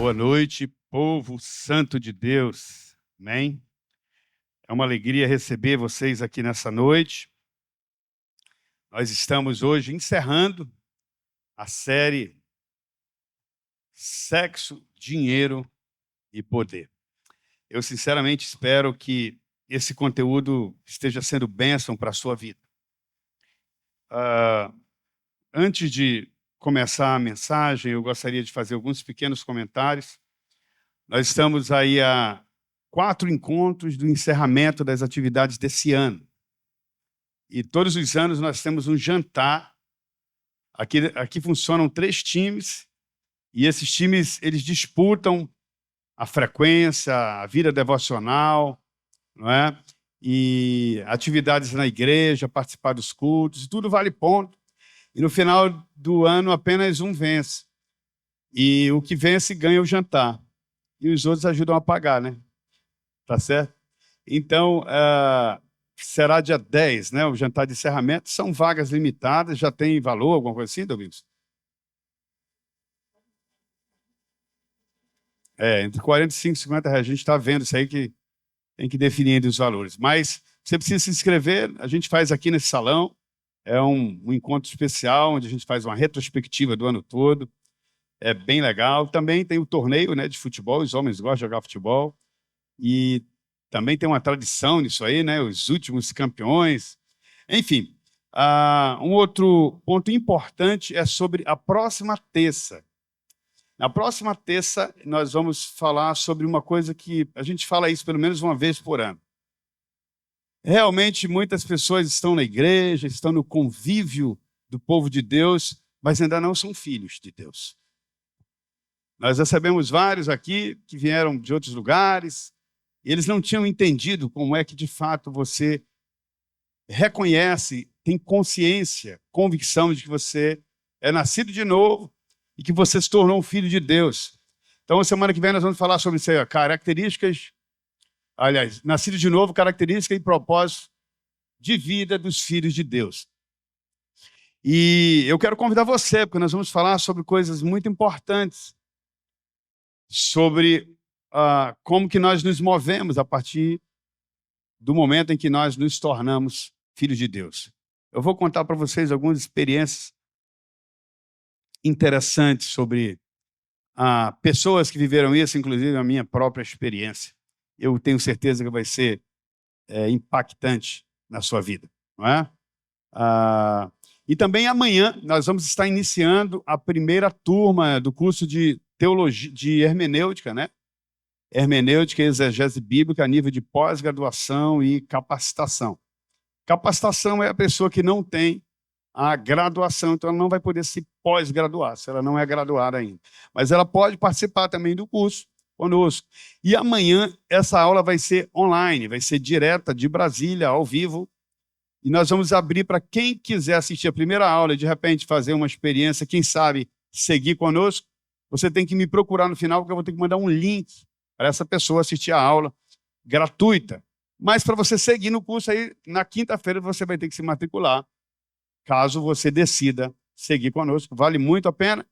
Boa noite, povo santo de Deus. Amém? É uma alegria receber vocês aqui nessa noite. Nós estamos hoje encerrando a série Sexo, Dinheiro e Poder. Eu sinceramente espero que esse conteúdo esteja sendo bênção para a sua vida. Antes de começar a mensagem, eu gostaria de fazer alguns pequenos comentários. Nós estamos aí a 4 encontros do encerramento das atividades desse ano. E todos os anos nós temos um jantar. Aqui funcionam 3 times, e esses times eles disputam a frequência, a vida devocional, não é? E atividades na igreja, participar dos cultos, tudo vale ponto. E no final do ano apenas um vence. E o que vence ganha o jantar. E os outros ajudam a pagar, né? Tá certo? Então, será dia 10, né? O jantar de encerramento. São vagas limitadas, já tem valor, alguma coisa assim, Domingos? Entre 45 e 50 reais. A gente está vendo isso aí que tem que definir entre os valores. Mas você precisa se inscrever, a gente faz aqui nesse salão. É um encontro especial, onde a gente faz uma retrospectiva do ano todo. É bem legal. Também tem o torneio, né, de futebol, os homens gostam de jogar futebol. E também tem uma tradição nisso aí, né, os últimos campeões. Enfim, um outro ponto importante é sobre a próxima terça. Na próxima terça, nós vamos falar sobre uma coisa que a gente fala isso pelo menos uma vez por ano. Realmente, muitas pessoas estão na igreja, estão no convívio do povo de Deus, mas ainda não são filhos de Deus. Nós recebemos vários aqui que vieram de outros lugares, e eles não tinham entendido como é que, de fato, você reconhece, tem consciência, convicção de que você é nascido de novo e que você se tornou um filho de Deus. Então, semana que vem nós vamos falar sobre isso aí, características, nascido de novo, características e propósitos de vida dos filhos de Deus. E eu quero convidar você, porque nós vamos falar sobre coisas muito importantes, sobre como que nós nos movemos a partir do momento em que nós nos tornamos filhos de Deus. Eu vou contar para vocês algumas experiências interessantes sobre pessoas que viveram isso, inclusive a minha própria experiência. Eu tenho certeza que vai ser impactante na sua vida, não é? E também amanhã nós vamos estar iniciando a primeira turma do curso de teologia, de hermenêutica, né? Hermenêutica e exegese bíblica a nível de pós-graduação e capacitação. Capacitação é a pessoa que não tem a graduação, então ela não vai poder se pós-graduar, se ela não é graduada ainda. Mas ela pode participar também do curso conosco. E amanhã essa aula vai ser online, vai ser direta de Brasília, ao vivo. E nós vamos abrir para quem quiser assistir a primeira aula e, de repente, fazer uma experiência, quem sabe, seguir conosco. Você tem que me procurar no final, porque eu vou ter que mandar um link para essa pessoa assistir a aula gratuita. Mas para você seguir no curso aí, na quinta-feira você vai ter que se matricular, caso você decida seguir conosco. Vale muito a pena.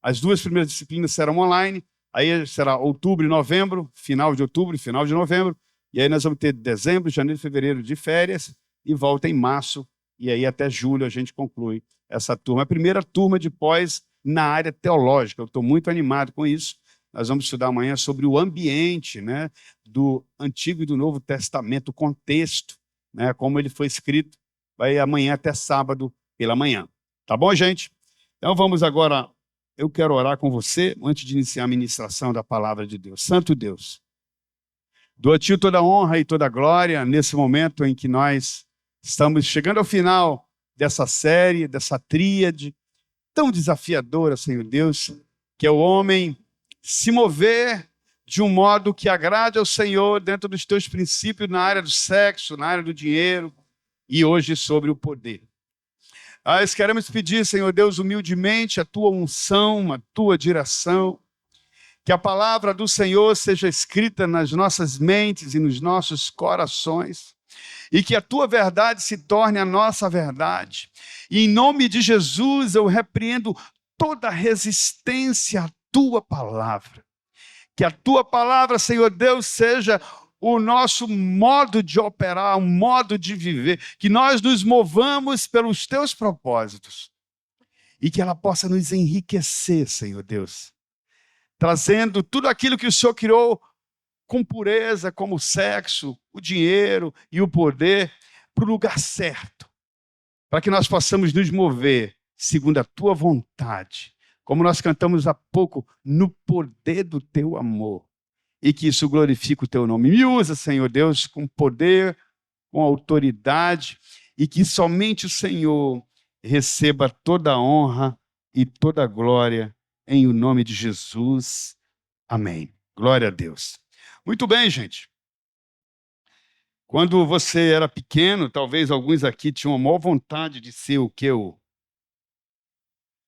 As 2 primeiras disciplinas serão online, aí será outubro e novembro, final de outubro e final de novembro, e aí nós vamos ter dezembro, janeiro e fevereiro de férias, e volta em março, e aí até julho a gente conclui essa turma. A primeira turma de pós na área teológica. Eu estou muito animado com isso. Nós vamos estudar amanhã sobre o ambiente, né, do Antigo e do Novo Testamento, o contexto, né, como ele foi escrito. Vai amanhã até sábado pela manhã. Tá bom, gente? Então vamos agora, eu quero orar com você, antes de iniciar a ministração da palavra de Deus. Santo Deus, dou a Ti toda a honra e toda a glória nesse momento em que nós estamos chegando ao final dessa série, dessa tríade tão desafiadora, Senhor Deus, que é o homem se mover de um modo que agrade ao Senhor dentro dos Teus princípios na área do sexo, na área do dinheiro e hoje sobre o poder. Nós queremos pedir, Senhor Deus, humildemente a Tua unção, a Tua direção, que a palavra do Senhor seja escrita nas nossas mentes e nos nossos corações, e que a Tua verdade se torne a nossa verdade. E em nome de Jesus eu repreendo toda resistência à Tua palavra. Que a tua palavra, Senhor Deus, seja o nosso modo de operar, um modo de viver, que nós nos movamos pelos teus propósitos e que ela possa nos enriquecer, Senhor Deus, trazendo tudo aquilo que o Senhor criou com pureza, como o sexo, o dinheiro e o poder, para o lugar certo, para que nós possamos nos mover segundo a tua vontade, como nós cantamos há pouco, no poder do teu amor, e que isso glorifique o teu nome. Me usa, Senhor Deus, com poder, com autoridade, e que somente o Senhor receba toda a honra e toda a glória, em o nome de Jesus. Amém. Glória a Deus. Muito bem, gente. Quando você era pequeno, talvez alguns aqui tinham a maior vontade de ser o que? O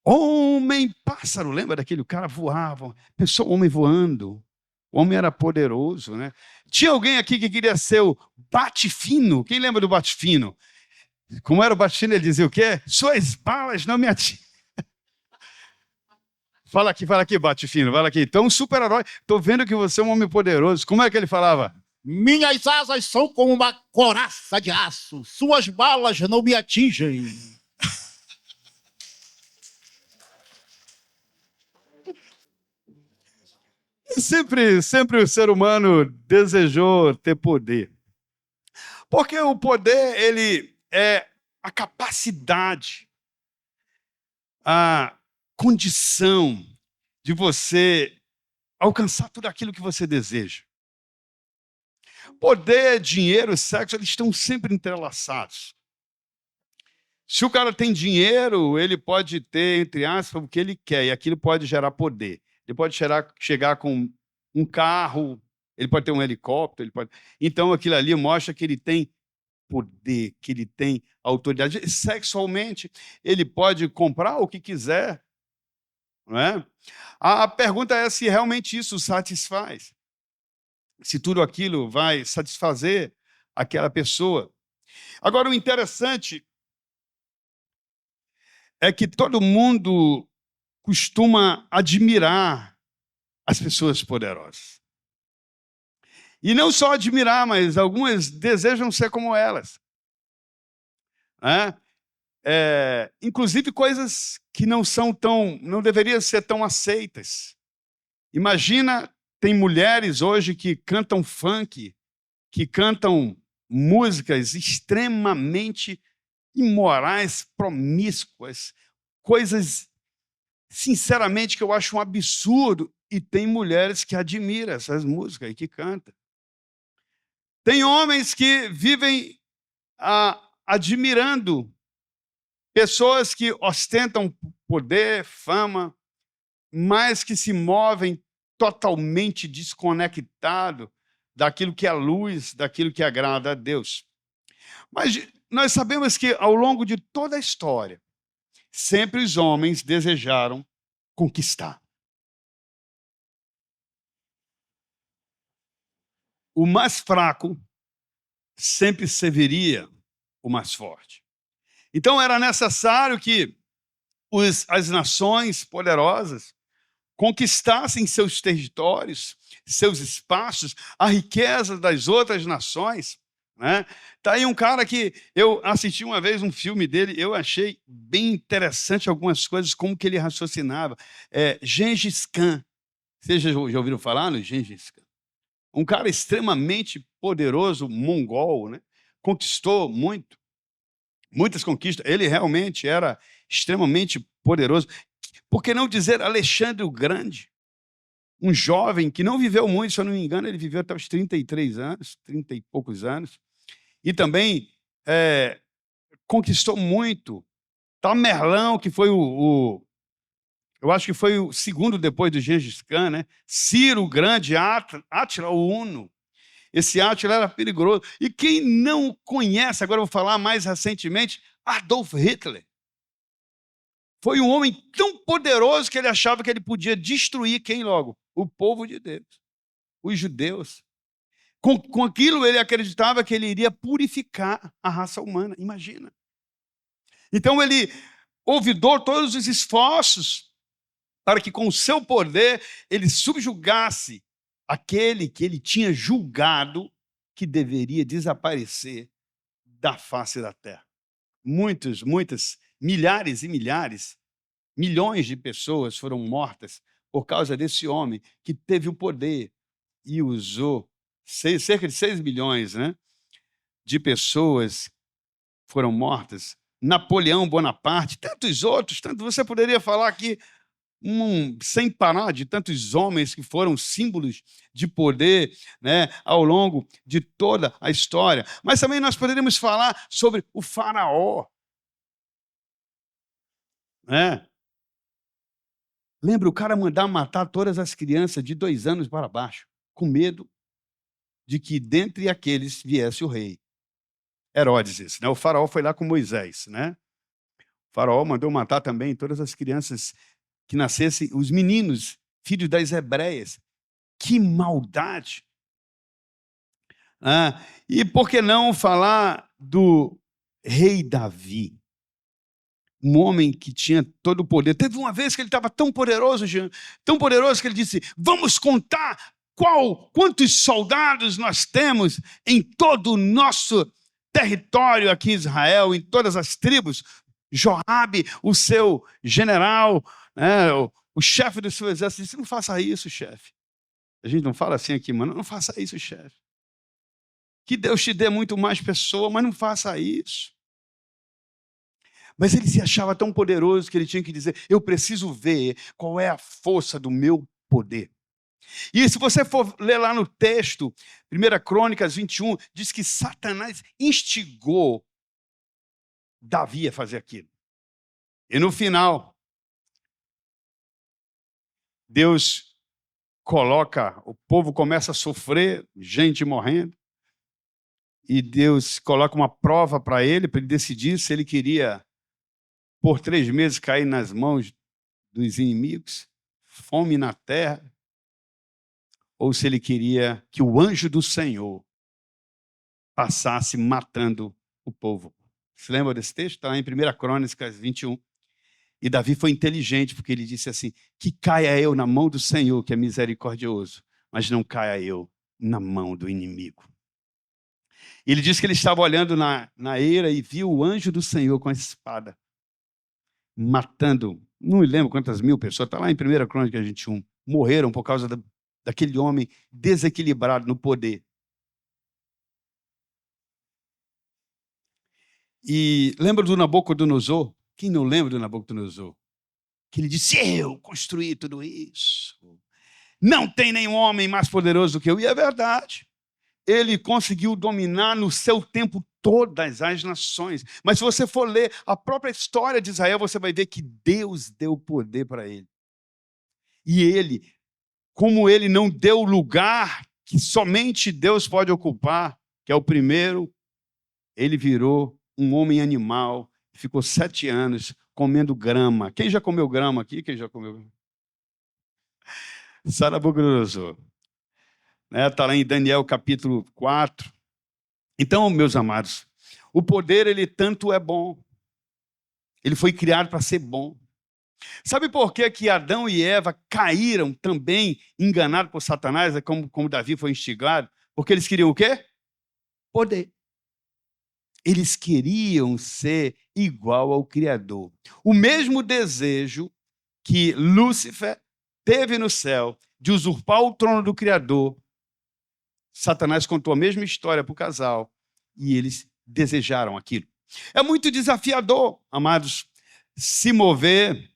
homem-pássaro. Lembra daquele? O cara voava. Pensou homem voando. O homem era poderoso, né? Tinha alguém aqui que queria ser o bate-fino. Quem lembra do bate-fino? Como era o bate-fino? Ele dizia o quê? Suas balas não me atingem. Fala aqui, bate-fino. Fala aqui. Então, um super-herói. Estou vendo que você é um homem poderoso. Como é que ele falava? Minhas asas são como uma coraça de aço. Suas balas não me atingem. Sempre o ser humano desejou ter poder. Porque o poder, ele é a capacidade, a condição de você alcançar tudo aquilo que você deseja. Poder, dinheiro e sexo, eles estão sempre entrelaçados. Se o cara tem dinheiro, ele pode ter, entre aspas, o que ele quer, e aquilo pode gerar poder. Ele pode chegar com um carro, ele pode ter um helicóptero, então aquilo ali mostra que ele tem poder, que ele tem autoridade. Sexualmente, ele pode comprar o que quiser, não é? A pergunta é se realmente isso satisfaz. Se tudo aquilo vai satisfazer aquela pessoa. Agora, o interessante é que todo mundo costuma admirar as pessoas poderosas. E não só admirar, mas algumas desejam ser como elas. Inclusive coisas que não deveriam ser tão aceitas. Imagina, tem mulheres hoje que cantam funk, que cantam músicas extremamente imorais, promíscuas, coisas, sinceramente, que eu acho um absurdo, e tem mulheres que admiram essas músicas e que cantam. Tem homens que vivem admirando pessoas que ostentam poder, fama, mas que se movem totalmente desconectado daquilo que é luz, daquilo que agrada a Deus. Mas nós sabemos que, ao longo de toda a história, sempre os homens desejaram conquistar. O mais fraco sempre serviria o mais forte. Então, era necessário que as nações poderosas conquistassem seus territórios, seus espaços, a riqueza das outras nações. Tá aí um cara que eu assisti uma vez um filme dele, eu achei bem interessante algumas coisas, como que ele raciocinava. Gengis Khan. Vocês já ouviram falar no Gengis Khan? Um cara extremamente poderoso, mongol, né? Conquistou muitas conquistas. Ele realmente era extremamente poderoso. Por que não dizer Alexandre o Grande? Um jovem que não viveu muito, se eu não me engano, ele viveu até os 33 anos, 30 e poucos anos. E também conquistou muito. Tamerlão, que foi eu acho que foi o segundo depois do Gengis Khan, né? Ciro o Grande, Átila o Uno. Esse Átila era perigoso. E quem não conhece, agora eu vou falar mais recentemente, Adolf Hitler. Foi um homem tão poderoso que ele achava que ele podia destruir quem logo? O povo de Deus, os judeus. Com aquilo ele acreditava que ele iria purificar a raça humana, imagina. Então ele ouvidou todos os esforços para que com o seu poder ele subjugasse aquele que ele tinha julgado que deveria desaparecer da face da terra. Muitas, milhares e milhares, milhões de pessoas foram mortas por causa desse homem que teve o poder e usou cerca de 6 milhões, né, de pessoas foram mortas. Napoleão Bonaparte, tantos outros, tanto você poderia falar aqui sem parar de tantos homens que foram símbolos de poder, né, ao longo de toda a história. Mas também nós poderíamos falar sobre o faraó. Né? Lembra, o cara mandar matar todas as crianças de 2 anos para baixo, com medo de que dentre aqueles viesse o rei. Herodes, esse, né? O faraó foi lá com Moisés. Né? O faraó mandou matar também todas as crianças que nascessem, os meninos, filhos das hebreias. Que maldade! E por que não falar do rei Davi? Um homem que tinha todo o poder. Teve uma vez que ele estava tão poderoso, Jean, tão poderoso que ele disse: vamos contar quantos soldados nós temos em todo o nosso território aqui em Israel, em todas as tribos. Joabe, o seu general, né, o chefe do seu exército, disse: não faça isso, chefe. A gente não fala assim aqui, mano, não faça isso, chefe. Que Deus te dê muito mais pessoa, mas não faça isso. Mas ele se achava tão poderoso que ele tinha que dizer: eu preciso ver qual é a força do meu poder. E se você for ler lá no texto, 1 Crônicas 21, diz que Satanás instigou Davi a fazer aquilo. E no final, Deus coloca, o povo começa a sofrer, gente morrendo, e Deus coloca uma prova para ele decidir se ele queria, por 3 meses, cair nas mãos dos inimigos, fome na terra, ou se ele queria que o anjo do Senhor passasse matando o povo. Você lembra desse texto? Está lá em 1 Crônicas 21. E Davi foi inteligente, porque ele disse assim: que caia eu na mão do Senhor, que é misericordioso, mas não caia eu na mão do inimigo. Ele disse que ele estava olhando na eira e viu o anjo do Senhor com a espada, matando, não me lembro quantas mil pessoas, está lá em 1 Crônicas 21, morreram por causa daquele homem desequilibrado no poder. E lembra do Nabucodonosor? Quem não lembra do Nabucodonosor? Que ele disse: eu construí tudo isso. Não tem nenhum homem mais poderoso do que eu. E é verdade. Ele conseguiu dominar no seu tempo todas as nações. Mas se você for ler a própria história de Israel, você vai ver que Deus deu poder para ele. E ele, como ele não deu lugar que somente Deus pode ocupar, que é o primeiro, ele virou um homem animal, ficou 7 anos comendo grama. Quem já comeu grama aqui? Quem já comeu grama? Nabucodonosor. Está lá em Daniel capítulo 4. Então, meus amados, o poder, ele tanto é bom. Ele foi criado para ser bom. Sabe por que Adão e Eva caíram também enganados por Satanás, como Davi foi instigado? Porque eles queriam o quê? Poder. Eles queriam ser igual ao Criador. O mesmo desejo que Lúcifer teve no céu de usurpar o trono do Criador, Satanás contou a mesma história para o casal e eles desejaram aquilo. É muito desafiador, amados, se mover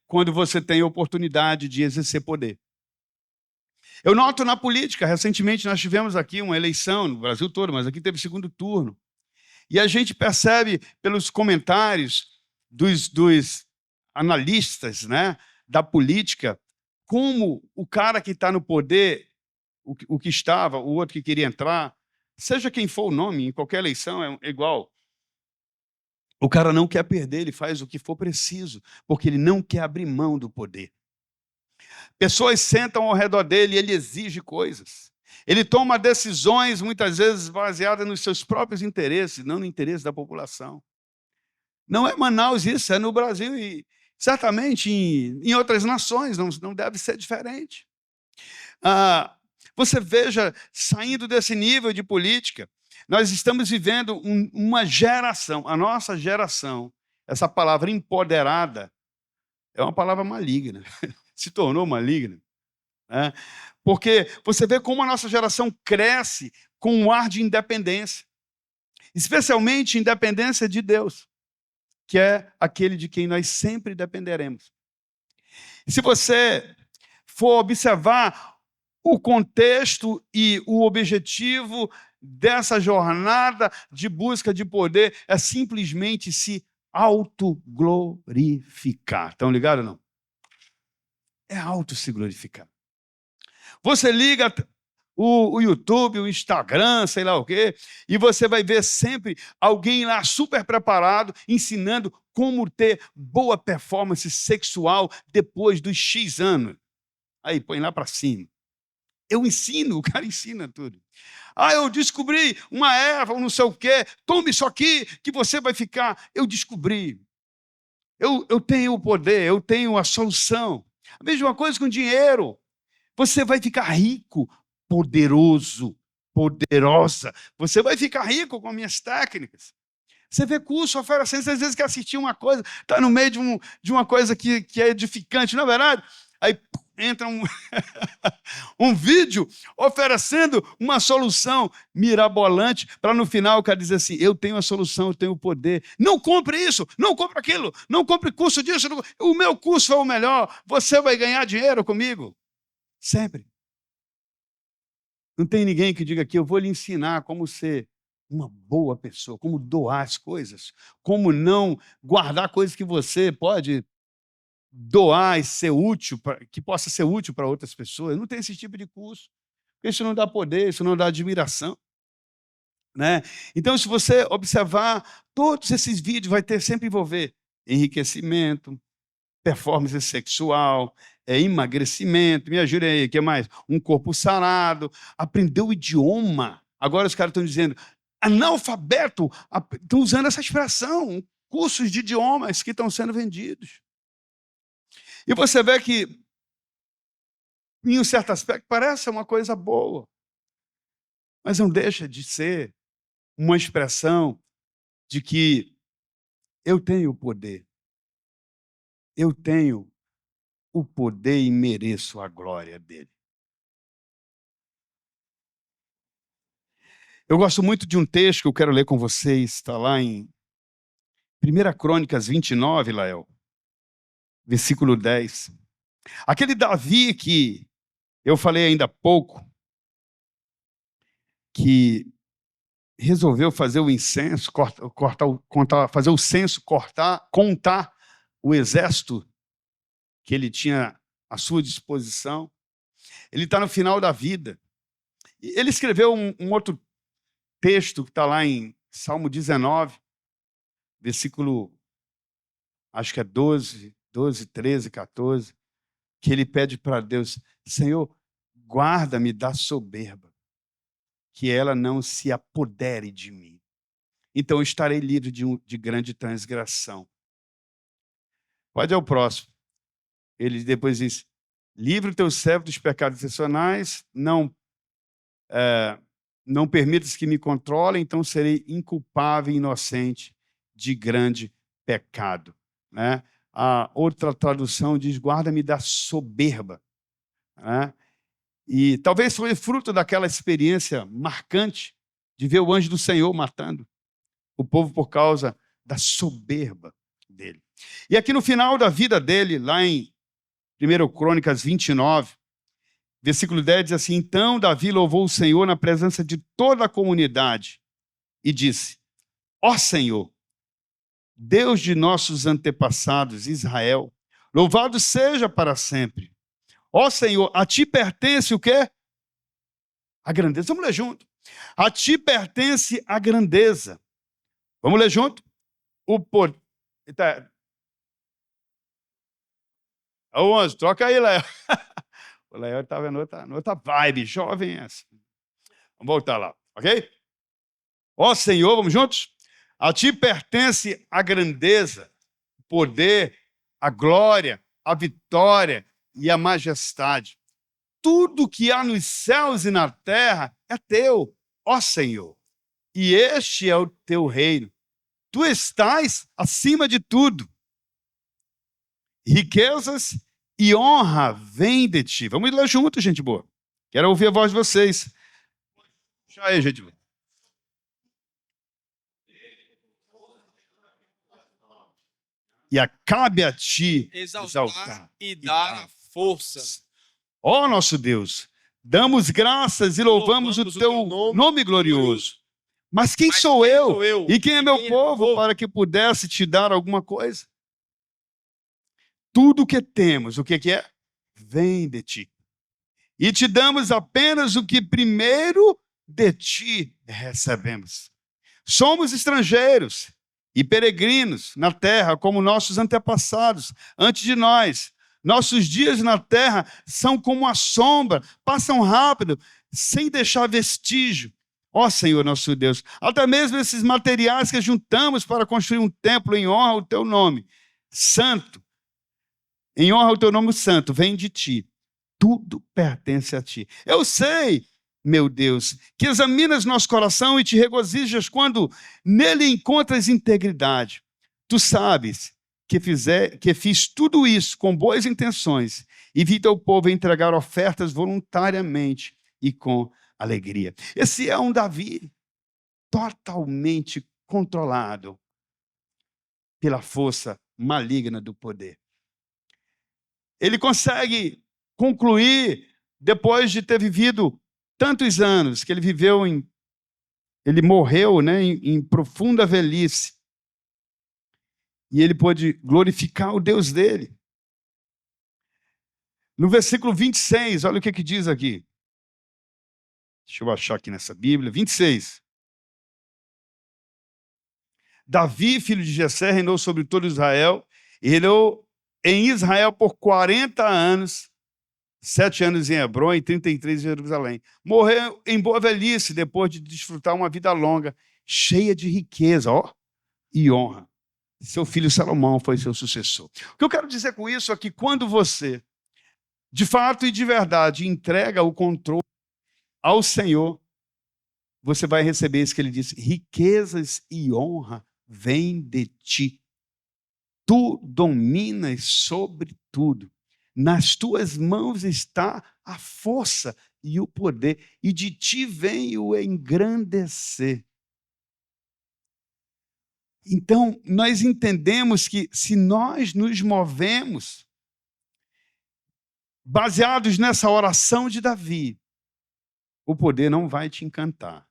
quando você tem a oportunidade de exercer poder. Eu noto na política, recentemente nós tivemos aqui uma eleição no Brasil todo, mas aqui teve 2º turno. E a gente percebe pelos comentários dos analistas, né, da política, como o cara que está no poder, o que estava, o outro que queria entrar, seja quem for o nome, em qualquer eleição é igual. O cara não quer perder, ele faz o que for preciso, porque ele não quer abrir mão do poder. Pessoas sentam ao redor dele e ele exige coisas. Ele toma decisões, muitas vezes, baseadas nos seus próprios interesses, não no interesse da população. Não é Manaus isso, é no Brasil e certamente em outras nações, não deve ser diferente. Você veja, saindo desse nível de política, nós estamos vivendo uma geração, a nossa geração, essa palavra empoderada, é uma palavra maligna, se tornou maligna, né? Porque você vê como a nossa geração cresce com um ar de independência, especialmente independência de Deus, que é aquele de quem nós sempre dependeremos. E se você for observar o contexto e o objetivo dessa jornada de busca de poder é simplesmente se autoglorificar. Estão ligados ou não? É auto se glorificar. Você liga o YouTube, o Instagram, sei lá o quê, e você vai ver sempre alguém lá super preparado, ensinando como ter boa performance sexual depois dos X anos. Aí, põe lá para cima. Eu ensino, o cara ensina tudo. Eu descobri uma erva, não sei o quê, tome isso aqui que você vai ficar. Eu descobri. Eu tenho o poder, eu tenho a solução. A mesma coisa com dinheiro. Você vai ficar rico, poderoso, poderosa. Você vai ficar rico com minhas técnicas. Você vê curso oferecendo, às vezes quer assistir uma coisa, está no meio de uma coisa que é edificante, não é verdade? Aí entra um vídeo oferecendo uma solução mirabolante para no final o cara dizer assim, eu tenho a solução, eu tenho o poder. Não compre isso, não compre aquilo, não compre curso disso. O meu curso é o melhor, você vai ganhar dinheiro comigo. Sempre. Não tem ninguém que diga aqui, eu vou lhe ensinar como ser uma boa pessoa, como doar as coisas, como não guardar coisas que você pode doar e ser útil, que possa ser útil para outras pessoas. Não tem esse tipo de curso. Isso não dá poder, isso não dá admiração. Né? Então, se você observar, todos esses vídeos vai ter sempre envolver enriquecimento, performance sexual, emagrecimento, me ajuda aí, o que mais? Um corpo sarado, aprender o idioma. Agora os caras estão dizendo, analfabeto, estão usando essa expressão, cursos de idiomas que estão sendo vendidos. E você vê que, em um certo aspecto, parece uma coisa boa, mas não deixa de ser uma expressão de que eu tenho o poder. Eu tenho o poder e mereço a glória dele. Eu gosto muito de um texto que eu quero ler com vocês, está lá em 1 Crônicas 29, Lael, versículo 10. Aquele Davi que eu falei ainda há pouco, que resolveu fazer o incenso, fazer o censo, contar o exército que ele tinha à sua disposição. Ele está no final da vida. E ele escreveu um outro texto que está lá em Salmo 19, versículo, acho que é 12, 13, 14, que ele pede para Deus, Senhor, guarda-me da soberba, que ela não se apodere de mim. Então eu estarei livre de grande transgressão. Pode ir ao próximo. Ele depois diz, livre o teu servo dos pecados intencionais, não permitas que me controlem, então serei inculpável e inocente de grande pecado. Né? A outra tradução diz, guarda-me da soberba. Né? E talvez foi fruto daquela experiência marcante de ver o anjo do Senhor matando o povo por causa da soberba dele. E aqui no final da vida dele, lá em 1 Crônicas 29, versículo 10 diz assim, então Davi louvou o Senhor na presença de toda a comunidade e disse, ó Senhor, Deus de nossos antepassados, Israel, louvado seja para sempre. Ó Senhor, a ti pertence o quê? A grandeza. Vamos ler junto. A ti pertence a grandeza. Vamos ler junto? O poder. Aonde? Troca aí, Léo. O Léo estava noutra vibe, jovem essa. Vamos voltar lá, ok? Ó Senhor, vamos juntos? A ti pertence a grandeza, o poder, a glória, a vitória e a majestade. tudo que há nos céus e na terra é teu, ó Senhor, e este é o teu reino. Tu estás acima de tudo. Riquezas e honra vêm de ti. Vamos ler juntos, gente boa. Quero ouvir a voz de vocês. Puxa aí, gente boa. E cabe a ti exaltar e dar força. Ó nosso Deus, damos graças e louvamos o teu nome glorioso. Mas quem sou eu? E quem é meu povo para que pudesse te dar alguma coisa? Tudo o que temos, o que é? Vem de ti. E te damos apenas o que primeiro de ti recebemos. Somos estrangeiros e peregrinos na terra, como nossos antepassados, antes de nós. Nossos dias na terra são como a sombra, passam rápido, sem deixar vestígio. Ó Senhor, nosso Deus, até mesmo esses materiais que juntamos para construir um templo em honra ao teu nome santo, em honra ao teu nome santo, vem de ti. Tudo pertence a ti. Eu sei, meu Deus, que examinas nosso coração e te regozijas quando nele encontras integridade. Tu sabes que fiz tudo isso com boas intenções e vi teu povo entregar ofertas voluntariamente e com alegria. Esse é um Davi totalmente controlado pela força maligna do poder. Ele consegue concluir, depois de ter vivido tantos anos, que ele viveu ele morreu, né, em profunda velhice, e ele pôde glorificar o Deus dele. No versículo 26, olha o que diz aqui. Deixa eu achar aqui nessa Bíblia. 26. Davi, filho de Jessé, reinou sobre todo Israel, e reinou em Israel por 40 anos, 7 anos em Hebrom e 33 em Jerusalém. Morreu em boa velhice, depois de desfrutar uma vida longa, cheia de riqueza, e honra. Seu filho Salomão foi seu sucessor. O que eu quero dizer com isso é que quando você, de fato e de verdade, entrega o controle ao Senhor, você vai receber isso que ele disse: riquezas e honra vêm de ti. Tu dominas sobre tudo. Nas tuas mãos está a força e o poder, e de ti vem o engrandecer. Então, nós entendemos que se nós nos movemos baseados nessa oração de Davi, o poder não vai te encantar.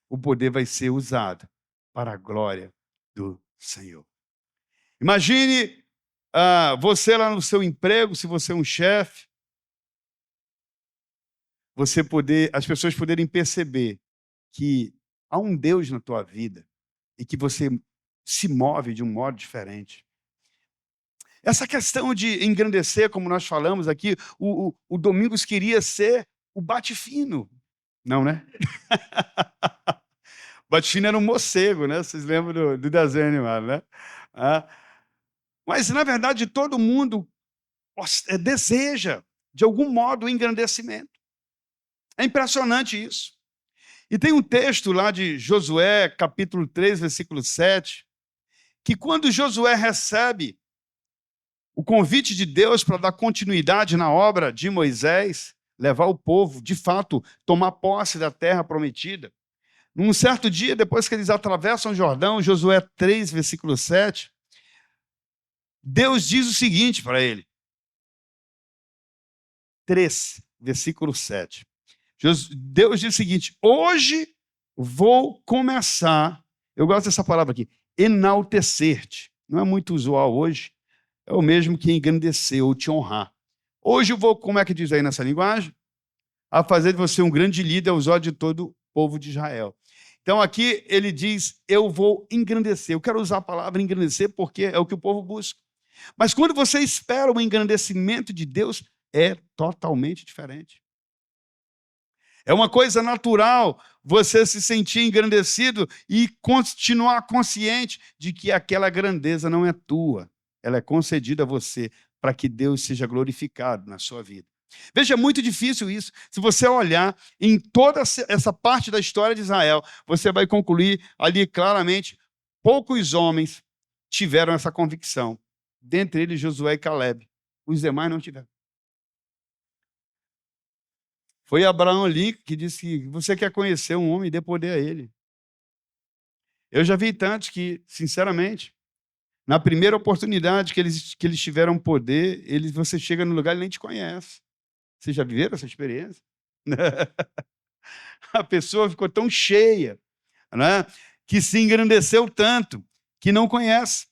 O poder vai ser usado para a glória do Senhor. Imagine você lá no seu emprego, se você é um chefe, as pessoas poderem perceber que há um Deus na tua vida e que você se move de um modo diferente. Essa questão de engrandecer, como nós falamos aqui, o Domingos queria ser o bate-fino. Não, né? Bate-fino era um morcego, né? Vocês lembram do desenho animado, né? Mas, na verdade, todo mundo deseja, de algum modo, o engrandecimento. É impressionante isso. E tem um texto lá de Josué, capítulo 3, versículo 7, que quando Josué recebe o convite de Deus para dar continuidade na obra de Moisés, levar o povo, de fato, tomar posse da terra prometida, num certo dia, depois que eles atravessam o Jordão, Josué 3, versículo 7, Deus diz o seguinte para ele. 3, versículo 7. Deus diz o seguinte: hoje vou começar, eu gosto dessa palavra aqui, enaltecer-te. Não é muito usual hoje, é o mesmo que engrandecer ou te honrar. Hoje eu vou, como é que diz aí nessa linguagem? A fazer de você um grande líder aos olhos de todo o povo de Israel. Então aqui ele diz: eu vou engrandecer. Eu quero usar a palavra engrandecer porque é o que o povo busca. Mas quando você espera o engrandecimento de Deus, é totalmente diferente. É uma coisa natural você se sentir engrandecido e continuar consciente de que aquela grandeza não é tua. Ela é concedida a você para que Deus seja glorificado na sua vida. Veja, é muito difícil isso. Se você olhar em toda essa parte da história de Israel, você vai concluir ali claramente, poucos homens tiveram essa convicção. Dentre eles, Josué e Caleb. Os demais não tiveram. Foi Abraão Lincoln que disse que você quer conhecer um homem e dê poder a ele. Eu já vi tantos que, sinceramente, na primeira oportunidade que eles tiveram poder, você chega no lugar e nem te conhece. Vocês já viveram essa experiência? A pessoa ficou tão cheia, né, que se engrandeceu tanto, que não conhece.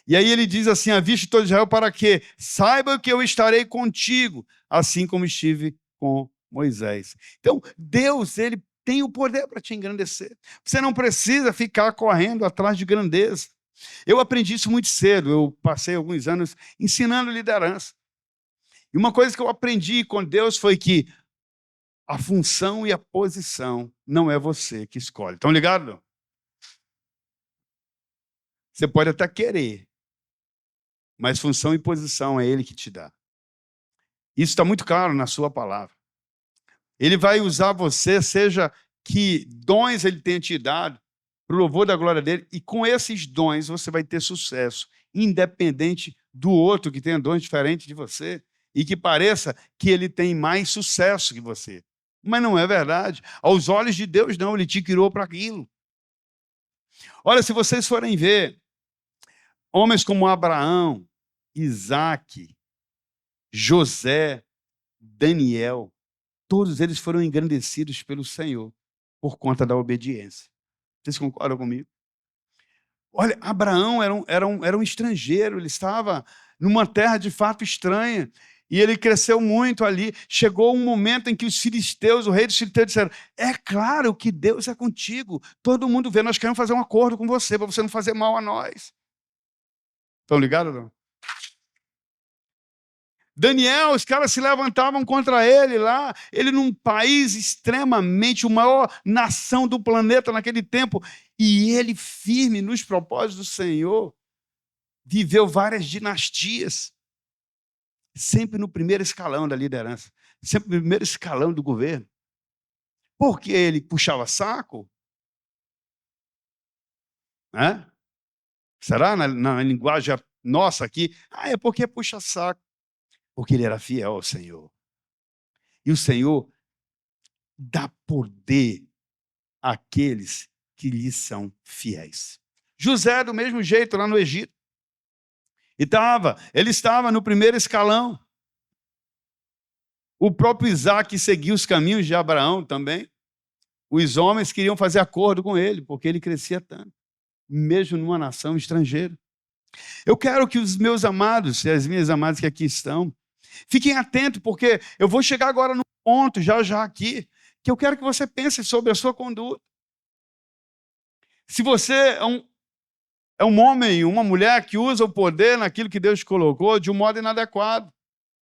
E aí ele diz assim, aviste todo Israel para que saiba que eu estarei contigo, assim como estive com Moisés. Então, Deus, ele tem o poder para te engrandecer. Você não precisa ficar correndo atrás de grandeza. Eu aprendi isso muito cedo, eu passei alguns anos ensinando liderança. E uma coisa que eu aprendi com Deus foi que a função e a posição não é você que escolhe. Estão ligados? Você pode até querer, mas função e posição é Ele que te dá. Isso está muito claro na sua palavra. Ele vai usar você, seja que dons Ele tenha te dado, para o louvor da glória dele, e com esses dons você vai ter sucesso, independente do outro que tenha dons diferentes de você, e que pareça que ele tem mais sucesso que você. Mas não é verdade. Aos olhos de Deus, não, ele te criou para aquilo. Olha, se vocês forem ver, homens como Abraão, Isaac, José, Daniel, todos eles foram engrandecidos pelo Senhor por conta da obediência. Vocês concordam comigo? Olha, Abraão era um estrangeiro, ele estava numa terra de fato estranha, e ele cresceu muito ali. Chegou um momento em que os filisteus, o rei dos filisteus, disseram, é claro que Deus é contigo, todo mundo vê, nós queremos fazer um acordo com você, para você não fazer mal a nós. Estão ligados, não? Daniel, os caras se levantavam contra ele lá, ele num país extremamente, a maior nação do planeta naquele tempo, e ele firme nos propósitos do Senhor, viveu várias dinastias, sempre no primeiro escalão da liderança, sempre no primeiro escalão do governo. Porque ele puxava saco? Né? Será na linguagem nossa aqui? É porque puxa saco. Porque ele era fiel ao Senhor. E o Senhor dá poder àqueles que lhe são fiéis. José, do mesmo jeito, lá no Egito. Ele estava no primeiro escalão. O próprio Isaac seguiu os caminhos de Abraão também. Os homens queriam fazer acordo com ele, porque ele crescia tanto, mesmo numa nação estrangeira. Eu quero que os meus amados e as minhas amadas que aqui estão, fiquem atentos, porque eu vou chegar agora no ponto, já aqui, que eu quero que você pense sobre a sua conduta. Se você é um homem, uma mulher que usa o poder naquilo que Deus colocou de um modo inadequado,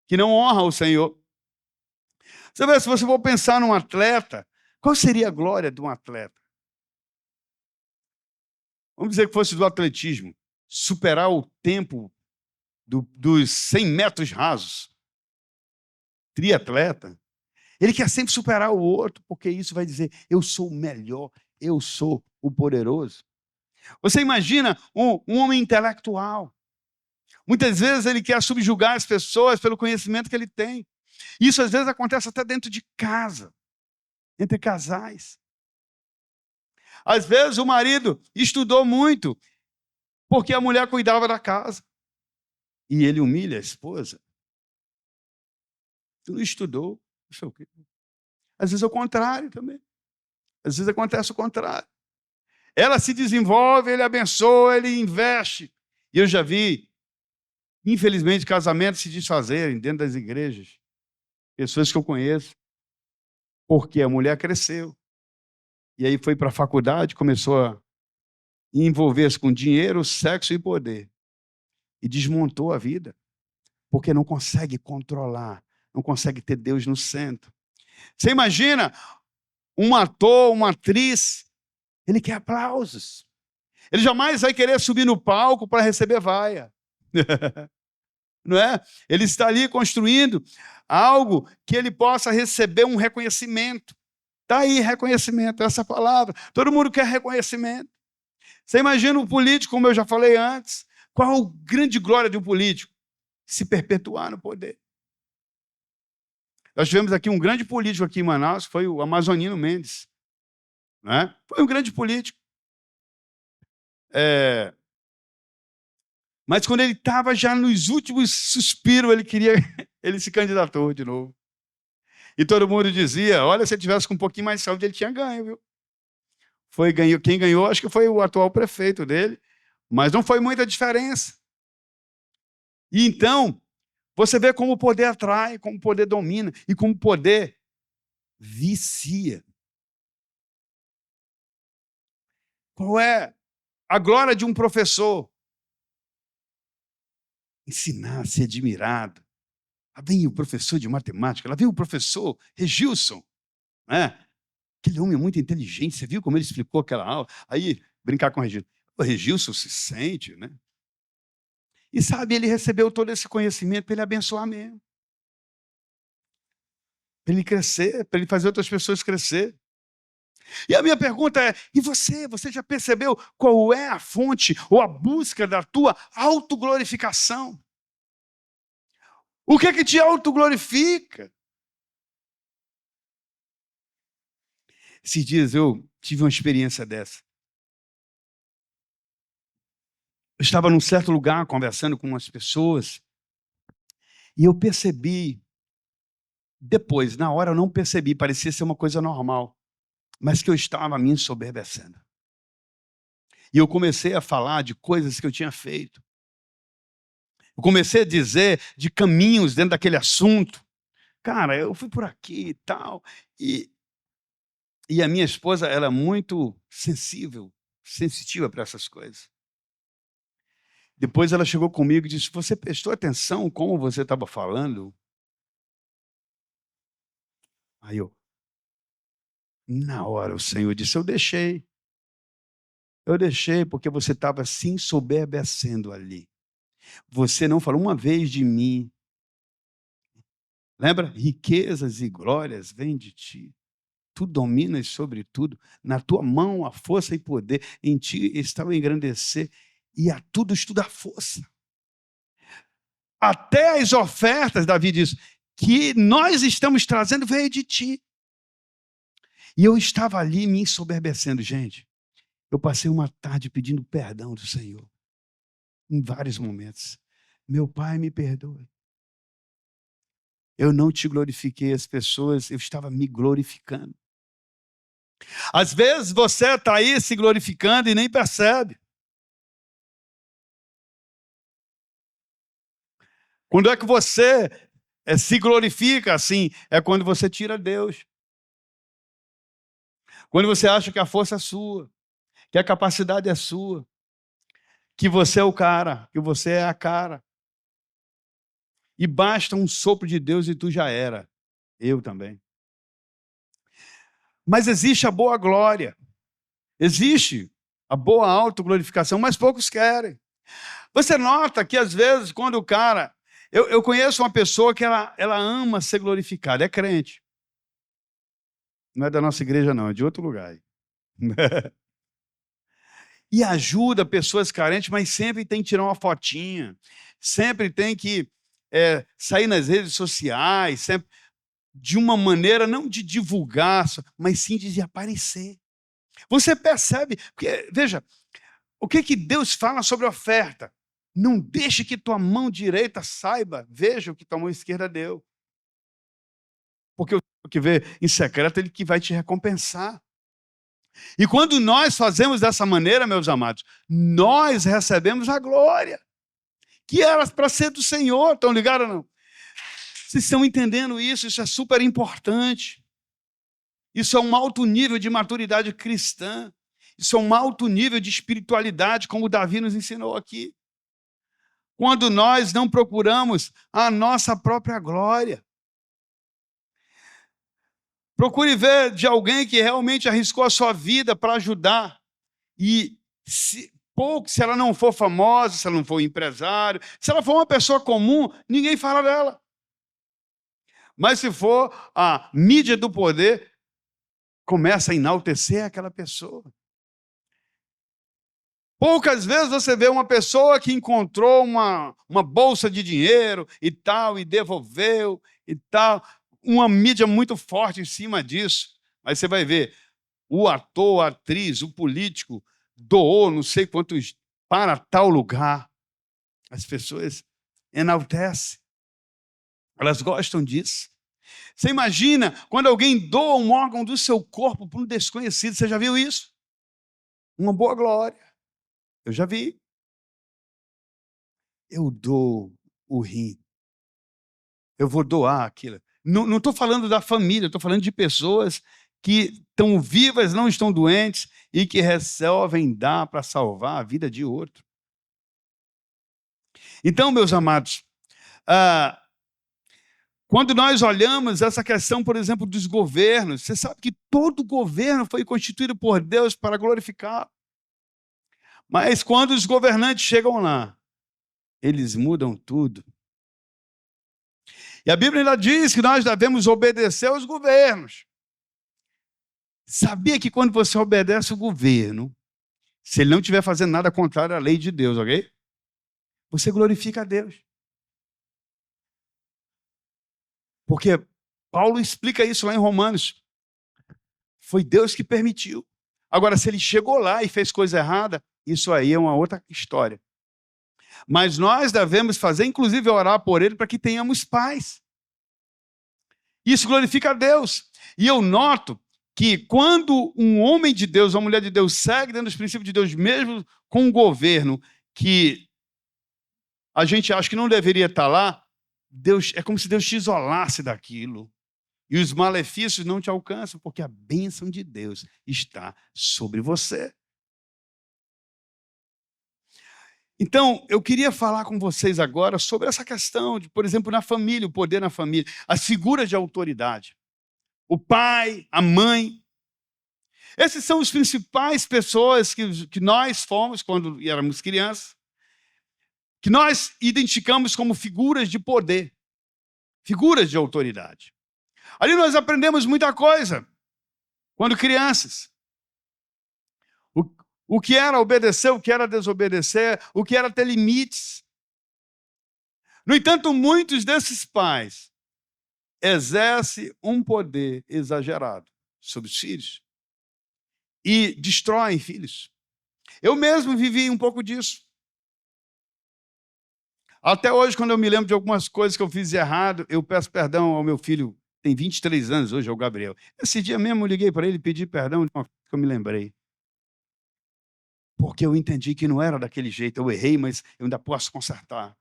que não honra o Senhor. Você vê, se você for pensar num atleta, qual seria a glória de um atleta? Vamos dizer que fosse do atletismo, superar o tempo dos 100 metros rasos. Triatleta. Ele quer sempre superar o outro, porque isso vai dizer, eu sou o melhor, eu sou o poderoso. Você imagina um homem intelectual. Muitas vezes ele quer subjugar as pessoas pelo conhecimento que ele tem. Isso às vezes acontece até dentro de casa, entre casais. Às vezes o marido estudou muito, porque a mulher cuidava da casa. E ele humilha a esposa. Tu não estudou, não sei o quê. Às vezes é o contrário também. Às vezes acontece o contrário. Ela se desenvolve, ele abençoa, ele investe. E eu já vi, infelizmente, casamentos se desfazerem dentro das igrejas. Pessoas que eu conheço. Porque a mulher cresceu. E aí foi para a faculdade, começou a envolver-se com dinheiro, sexo e poder. E desmontou a vida. Porque não consegue controlar, não consegue ter Deus no centro. Você imagina um ator, uma atriz, ele quer aplausos. Ele jamais vai querer subir no palco para receber vaia. não é? Ele está ali construindo algo que ele possa receber um reconhecimento. Está aí, reconhecimento, essa palavra. Todo mundo quer reconhecimento. Você imagina um político, como eu já falei antes, qual a grande glória de um político? Se perpetuar no poder. Nós tivemos aqui um grande político aqui em Manaus, foi o Amazonino Mendes. Não é? Foi um grande político. Mas quando ele estava já nos últimos suspiros, ele se candidatou de novo. E todo mundo dizia, olha, se ele tivesse com um pouquinho mais de saúde, ele tinha ganho, viu? Quem ganhou, acho que foi o atual prefeito dele, mas não foi muita diferença. E então, você vê como o poder atrai, como o poder domina e como o poder vicia. Qual é a glória de um professor? Ensinar, ser admirado. Lá vem o professor de matemática, lá vem o professor Regilson, né? Aquele homem é muito inteligente, você viu como ele explicou aquela aula? Aí, brincar com o Regilson. O Regilson se sente, né? E sabe, ele recebeu todo esse conhecimento para ele abençoar mesmo. Para ele crescer, para ele fazer outras pessoas crescer. E a minha pergunta é, e você? Você já percebeu qual é a fonte ou a busca da tua autoglorificação? O que é que te autoglorifica? Esses dias eu tive uma experiência dessa. Eu estava num certo lugar conversando com umas pessoas e eu percebi, depois, na hora eu não percebi, parecia ser uma coisa normal, mas que eu estava me ensoberbecendo. E eu comecei a falar de coisas que eu tinha feito. Eu comecei a dizer de caminhos dentro daquele assunto. Cara, eu fui por aqui e tal. E a minha esposa, ela é muito sensitiva para essas coisas. Depois ela chegou comigo e disse, você prestou atenção como você estava falando? Aí na hora o Senhor disse, eu deixei porque você estava se ensoberbecendo ali. Você não falou uma vez de mim. Lembra? Riquezas e glórias vêm de ti. Tu dominas sobre tudo. Na tua mão a força e poder. Em ti está o engrandecer. E a tudo estuda a força. Até as ofertas, Davi diz, que nós estamos trazendo veio de ti. E eu estava ali me ensoberbecendo. Gente, eu passei uma tarde pedindo perdão do Senhor. Em vários momentos. Meu Pai, me perdoe. Eu não te glorifiquei as pessoas, eu estava me glorificando. Às vezes você está aí se glorificando e nem percebe. Quando é que você se glorifica assim? É quando você tira Deus. Quando você acha que a força é sua, que a capacidade é sua, que você é o cara, que você é a cara. E basta um sopro de Deus e tu já era. Eu também. Mas existe a boa glória. Existe a boa autoglorificação, mas poucos querem. Você nota que, às vezes, quando o cara... Eu conheço uma pessoa que ela ama ser glorificada, é crente. Não é da nossa igreja, não, é de outro lugar. E ajuda pessoas carentes, mas sempre tem que tirar uma fotinha, sempre tem que sair nas redes sociais, sempre de uma maneira não de divulgar, mas sim de aparecer. Você percebe, porque, veja, o que Deus fala sobre oferta? Não deixe que tua mão direita saiba, veja o que tua mão esquerda deu. Porque o que vê em secreto, ele que vai te recompensar. E quando nós fazemos dessa maneira, meus amados, nós recebemos a glória, que era para ser do Senhor, estão ligados ou não? Vocês estão entendendo isso? Isso é super importante. Isso é um alto nível de maturidade cristã. Isso é um alto nível de espiritualidade, como o Davi nos ensinou aqui. Quando nós não procuramos a nossa própria glória. Procure ver de alguém que realmente arriscou a sua vida para ajudar. E pouco, se ela não for famosa, se ela não for empresário, se ela for uma pessoa comum, ninguém fala dela. Mas se for a mídia do poder, começa a enaltecer aquela pessoa. Poucas vezes você vê uma pessoa que encontrou uma bolsa de dinheiro e tal, e devolveu e tal, uma mídia muito forte em cima disso. Mas você vai ver, o ator, a atriz, o político doou não sei quantos para tal lugar. As pessoas enaltecem. Elas gostam disso. Você imagina quando alguém doa um órgão do seu corpo para um desconhecido. Você já viu isso? Uma boa glória. Eu já vi. Eu dou o rim. Eu vou doar aquilo. Não estou falando da família, estou falando de pessoas que estão vivas, não estão doentes e que resolvem dar para salvar a vida de outro. Então, meus amados, quando nós olhamos essa questão, por exemplo, dos governos, você sabe que todo governo foi constituído por Deus para glorificar. Mas quando os governantes chegam lá, eles mudam tudo. E a Bíblia ainda diz que nós devemos obedecer aos governos. Sabia que quando você obedece ao governo, se ele não estiver fazendo nada contrário à lei de Deus, ok? Você glorifica a Deus. Porque Paulo explica isso lá em Romanos. Foi Deus que permitiu. Agora, se ele chegou lá e fez coisa errada, isso aí é uma outra história. Mas nós devemos fazer, inclusive orar por ele, para que tenhamos paz. Isso glorifica a Deus. E eu noto que quando um homem de Deus, uma mulher de Deus, segue dentro dos princípios de Deus, mesmo com um governo que a gente acha que não deveria estar lá, Deus, é como se Deus te isolasse daquilo. E os malefícios não te alcançam, porque a bênção de Deus está sobre você. Então, eu queria falar com vocês agora sobre essa questão de, por exemplo, na família, o poder na família, as figuras de autoridade. O pai, a mãe. Esses são os principais pessoas que nós fomos quando éramos crianças, que nós identificamos como figuras de poder, figuras de autoridade. Ali nós aprendemos muita coisa quando crianças. O que era obedecer, o que era desobedecer, o que era ter limites. No entanto, muitos desses pais exercem um poder exagerado sobre os filhos e destroem filhos. Eu mesmo vivi um pouco disso. Até hoje, quando eu me lembro de algumas coisas que eu fiz de errado, eu peço perdão ao meu filho, tem 23 anos hoje, é o Gabriel. Esse dia mesmo eu liguei para ele e pedi perdão de uma coisa que eu me lembrei. Porque eu entendi que não era daquele jeito. Eu errei, mas eu ainda posso consertar.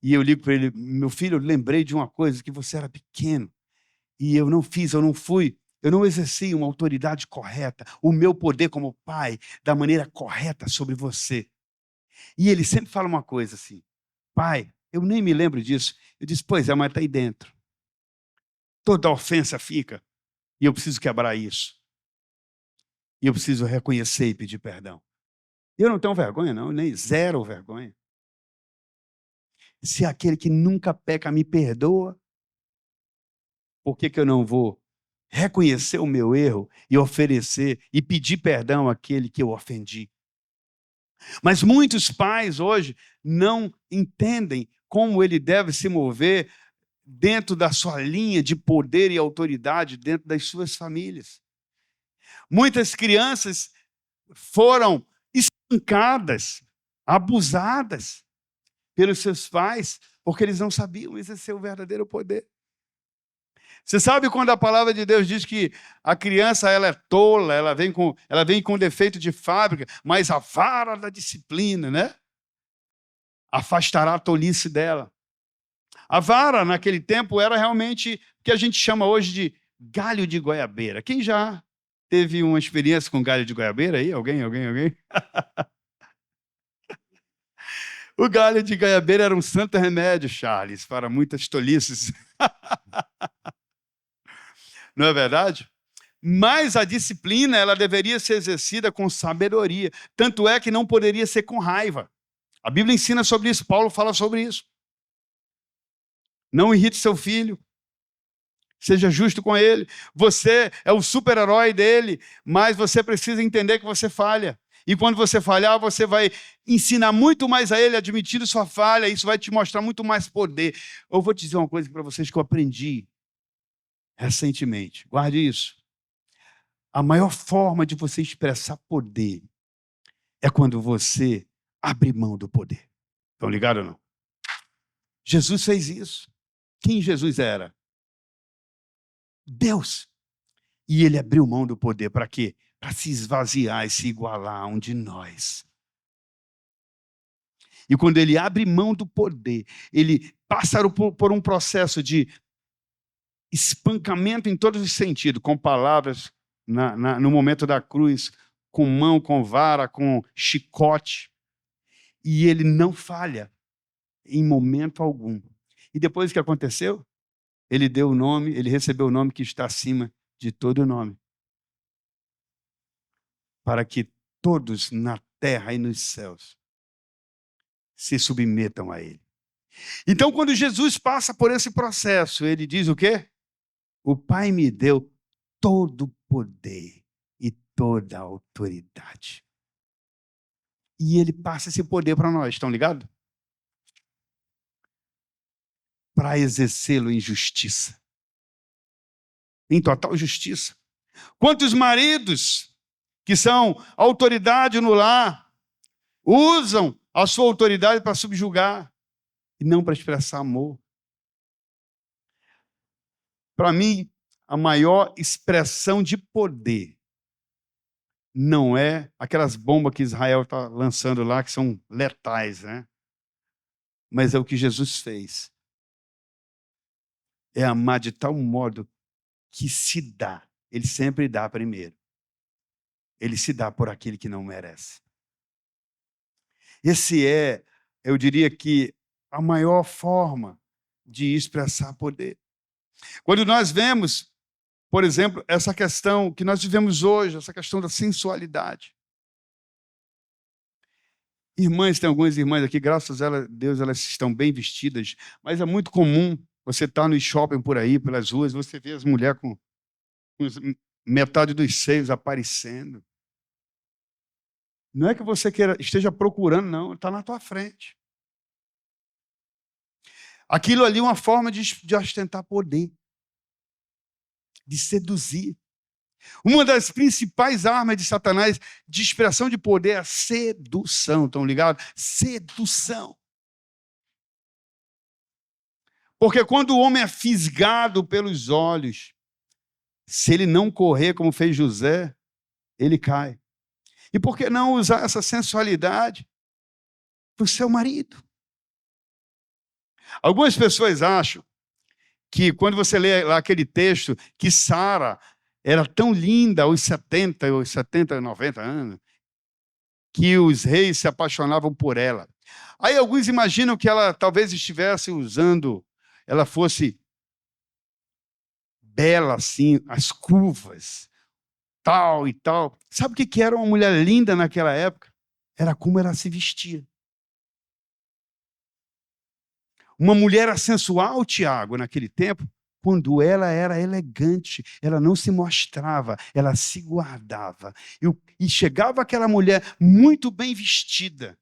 E eu ligo para ele, meu filho, eu lembrei de uma coisa, que você era pequeno. E eu não fiz, eu não fui, eu não exerci uma autoridade correta, o meu poder como pai, da maneira correta sobre você. E ele sempre fala uma coisa assim, pai, eu nem me lembro disso. Eu disse, pois é, mas está aí dentro. Toda ofensa fica. E eu preciso quebrar isso. E eu preciso reconhecer e pedir perdão. Eu não tenho vergonha, não, nem zero vergonha. Se aquele que nunca peca me perdoa, por que eu não vou reconhecer o meu erro e oferecer e pedir perdão àquele que eu ofendi? Mas muitos pais hoje não entendem como ele deve se mover dentro da sua linha de poder e autoridade dentro das suas famílias. Muitas crianças foram espancadas, abusadas pelos seus pais, porque eles não sabiam exercer o verdadeiro poder. Você sabe quando a palavra de Deus diz que a criança ela é tola, ela vem com defeito de fábrica, mas a vara da disciplina, né? Afastará a tolice dela. A vara, naquele tempo, era realmente o que a gente chama hoje de galho de goiabeira. Quem já teve uma experiência com galho de goiabeira aí? Alguém? O galho de goiabeira era um santo remédio, Charles, para muitas tolices. Não é verdade? Mas a disciplina, ela deveria ser exercida com sabedoria. Tanto é que não poderia ser com raiva. A Bíblia ensina sobre isso, Paulo fala sobre isso. Não irrite seu filho. Seja justo com ele. Você é o super-herói dele, mas você precisa entender que você falha. E quando você falhar, você vai ensinar muito mais a ele, admitindo sua falha. Isso vai te mostrar muito mais poder. Eu vou te dizer uma coisa para vocês que eu aprendi recentemente. Guarde isso. A maior forma de você expressar poder é quando você abre mão do poder. Estão ligados ou não? Jesus fez isso. Quem Jesus era? Deus. E ele abriu mão do poder para quê? Para se esvaziar e se igualar a um de nós. E quando ele abre mão do poder, ele passa por um processo de espancamento em todos os sentidos, com palavras no momento da cruz, com mão, com vara, com chicote. E ele não falha em momento algum. E depois o que aconteceu? Ele deu o nome, ele recebeu o nome que está acima de todo nome. Para que todos na terra e nos céus se submetam a ele. Então, quando Jesus passa por esse processo, ele diz o quê? O Pai me deu todo o poder e toda a autoridade. E ele passa esse poder para nós, estão ligados? Para exercê-lo em justiça. Em total justiça. Quantos maridos que são autoridade no lar usam a sua autoridade para subjugar e não para expressar amor? Para mim, a maior expressão de poder não é aquelas bombas que Israel está lançando lá, que são letais, né? Mas é o que Jesus fez. É amar de tal modo que se dá. Ele sempre dá primeiro. Ele se dá por aquele que não merece. Esse é, eu diria que, a maior forma de expressar poder. Quando nós vemos, por exemplo, essa questão que nós vivemos hoje, essa questão da sensualidade. Irmãs, tem algumas irmãs aqui, graças a Deus, elas estão bem vestidas, mas é muito comum você estar no shopping por aí, pelas ruas, você vê as mulheres com metade dos seios aparecendo. Não é que você esteja procurando, não, está na tua frente. Aquilo ali é uma forma de ostentar poder, de seduzir. Uma das principais armas de Satanás de expressão de poder é a sedução. Estão ligados? Sedução. Porque quando o homem é fisgado pelos olhos, se ele não correr como fez José, ele cai. E por que não usar essa sensualidade para o seu marido? Algumas pessoas acham que quando você lê lá aquele texto, que Sara era tão linda aos 70, 90 anos, que os reis se apaixonavam por ela. Aí alguns imaginam que ela talvez estivesse usando, ela fosse bela assim, as curvas, tal e tal. Sabe o que era uma mulher linda naquela época? Era como ela se vestia. Uma mulher sensual, Tiago, naquele tempo, quando ela era elegante, ela não se mostrava, ela se guardava. E chegava aquela mulher muito bem vestida,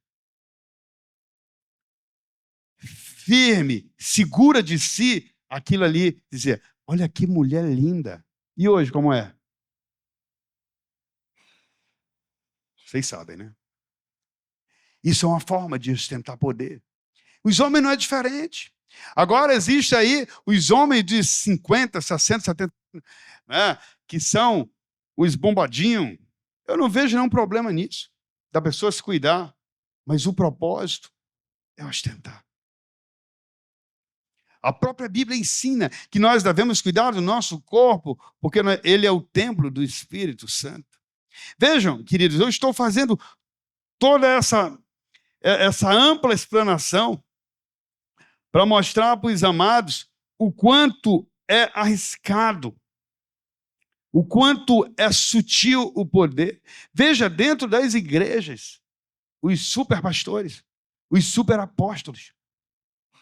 firme, segura de si, aquilo ali, dizia, olha que mulher linda. E hoje, como é? Vocês sabem, né? Isso é uma forma de ostentar poder. Os homens não é diferente. Agora existe aí os homens de 50, 60, 70, né, que são os bombadinhos. Eu não vejo nenhum problema nisso, da pessoa se cuidar. Mas o propósito é ostentar. A própria Bíblia ensina que nós devemos cuidar do nosso corpo, porque ele é o templo do Espírito Santo. Vejam, queridos, eu estou fazendo toda essa ampla explanação para mostrar para os amados o quanto é arriscado O quanto é sutil o poder. Veja, dentro das igrejas, os superpastores, os superapóstolos.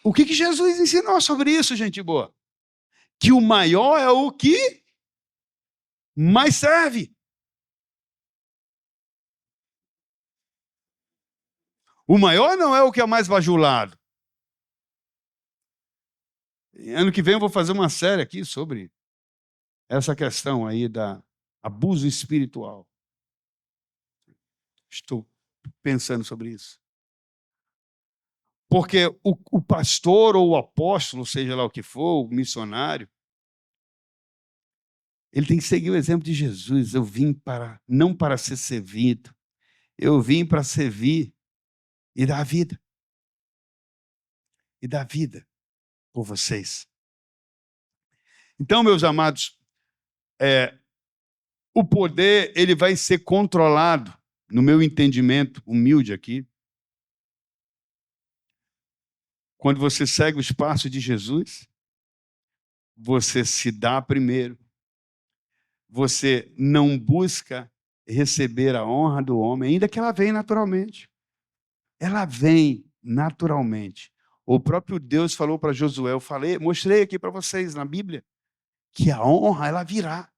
O que Jesus ensinou sobre isso, gente boa? Que o maior é o que mais serve. O maior não é o que é mais bajulado. Ano que vem eu vou fazer uma série aqui sobre essa questão aí da abuso espiritual. Estou pensando sobre isso. Porque o pastor ou o apóstolo, seja lá o que for, o missionário, ele tem que seguir o exemplo de Jesus. Eu vim não para ser servido, eu vim para servir e dar vida. E dar vida por vocês. Então, meus amados, o poder ele vai ser controlado, no meu entendimento humilde aqui, quando você segue os passos de Jesus, você se dá primeiro, você não busca receber a honra do homem, ainda que ela venha naturalmente. Ela vem naturalmente. O próprio Deus falou para Josué, mostrei aqui para vocês na Bíblia, que a honra ela virá.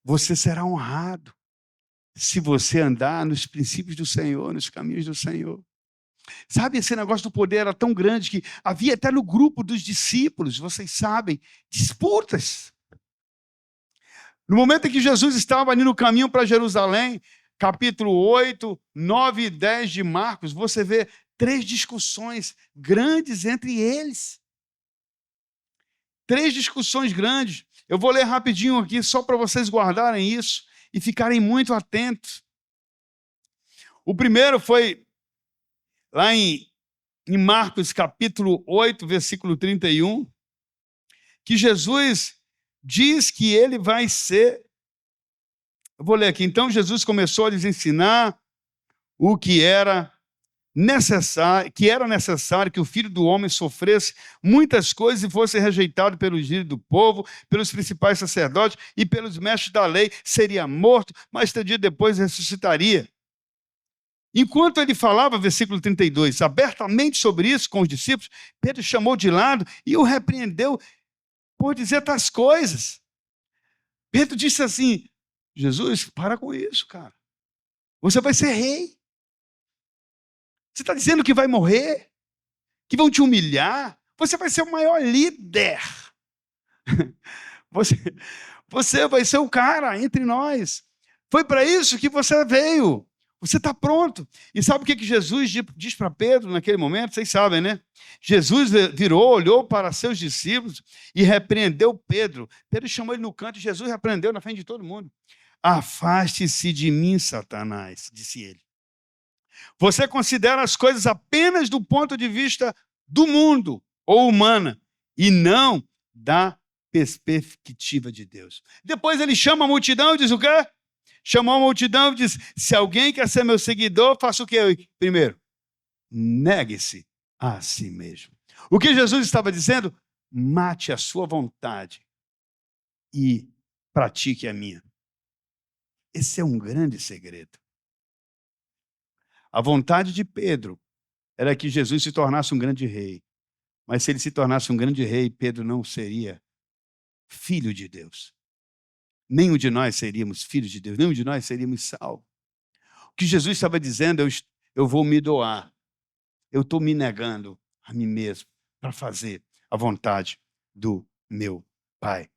Você será honrado se você andar nos princípios do Senhor, nos caminhos do Senhor. Sabe, esse negócio do poder era tão grande que havia até no grupo dos discípulos, vocês sabem, disputas. No momento em que Jesus estava ali no caminho para Jerusalém, capítulo 8, 9 e 10 de Marcos, você vê 3 discussões grandes entre eles. 3 discussões grandes. Eu vou ler rapidinho aqui, só para vocês guardarem isso e ficarem muito atentos. O primeiro foi lá em Marcos, capítulo 8, versículo 31, que Jesus diz que ele vai ser... Eu vou ler aqui. Então, Jesus começou a lhes ensinar o que era necessário que o Filho do Homem sofresse muitas coisas e fosse rejeitado pelos líderes do povo, pelos principais sacerdotes e pelos mestres da lei, seria morto, mas 3 dias depois ressuscitaria. Enquanto ele falava, versículo 32, abertamente sobre isso com os discípulos, Pedro chamou de lado e o repreendeu por dizer tais coisas. Pedro disse assim, Jesus, para com isso, cara. Você vai ser rei. Você está dizendo que vai morrer? Que vão te humilhar? Você vai ser o maior líder. Você vai ser o cara entre nós. Foi para isso que você veio. Você está pronto. E sabe o que Jesus diz para Pedro naquele momento? Vocês sabem, né? Jesus virou, olhou para seus discípulos e repreendeu Pedro. Pedro chamou ele no canto e Jesus repreendeu na frente de todo mundo. Afaste-se de mim, Satanás, disse ele. Você considera as coisas apenas do ponto de vista do mundo ou humana e não da perspectiva de Deus. Depois ele chama a multidão e diz o quê? Chamou a multidão e disse, se alguém quer ser meu seguidor, faça o quê? Primeiro, negue-se a si mesmo. O que Jesus estava dizendo? Mate a sua vontade e pratique a minha. Esse é um grande segredo. A vontade de Pedro era que Jesus se tornasse um grande rei. Mas se ele se tornasse um grande rei, Pedro não seria filho de Deus. Nenhum de nós seríamos filhos de Deus, nenhum de nós seríamos salvos. O que Jesus estava dizendo, eu vou me doar. Eu estou me negando a mim mesmo para fazer a vontade do meu Pai.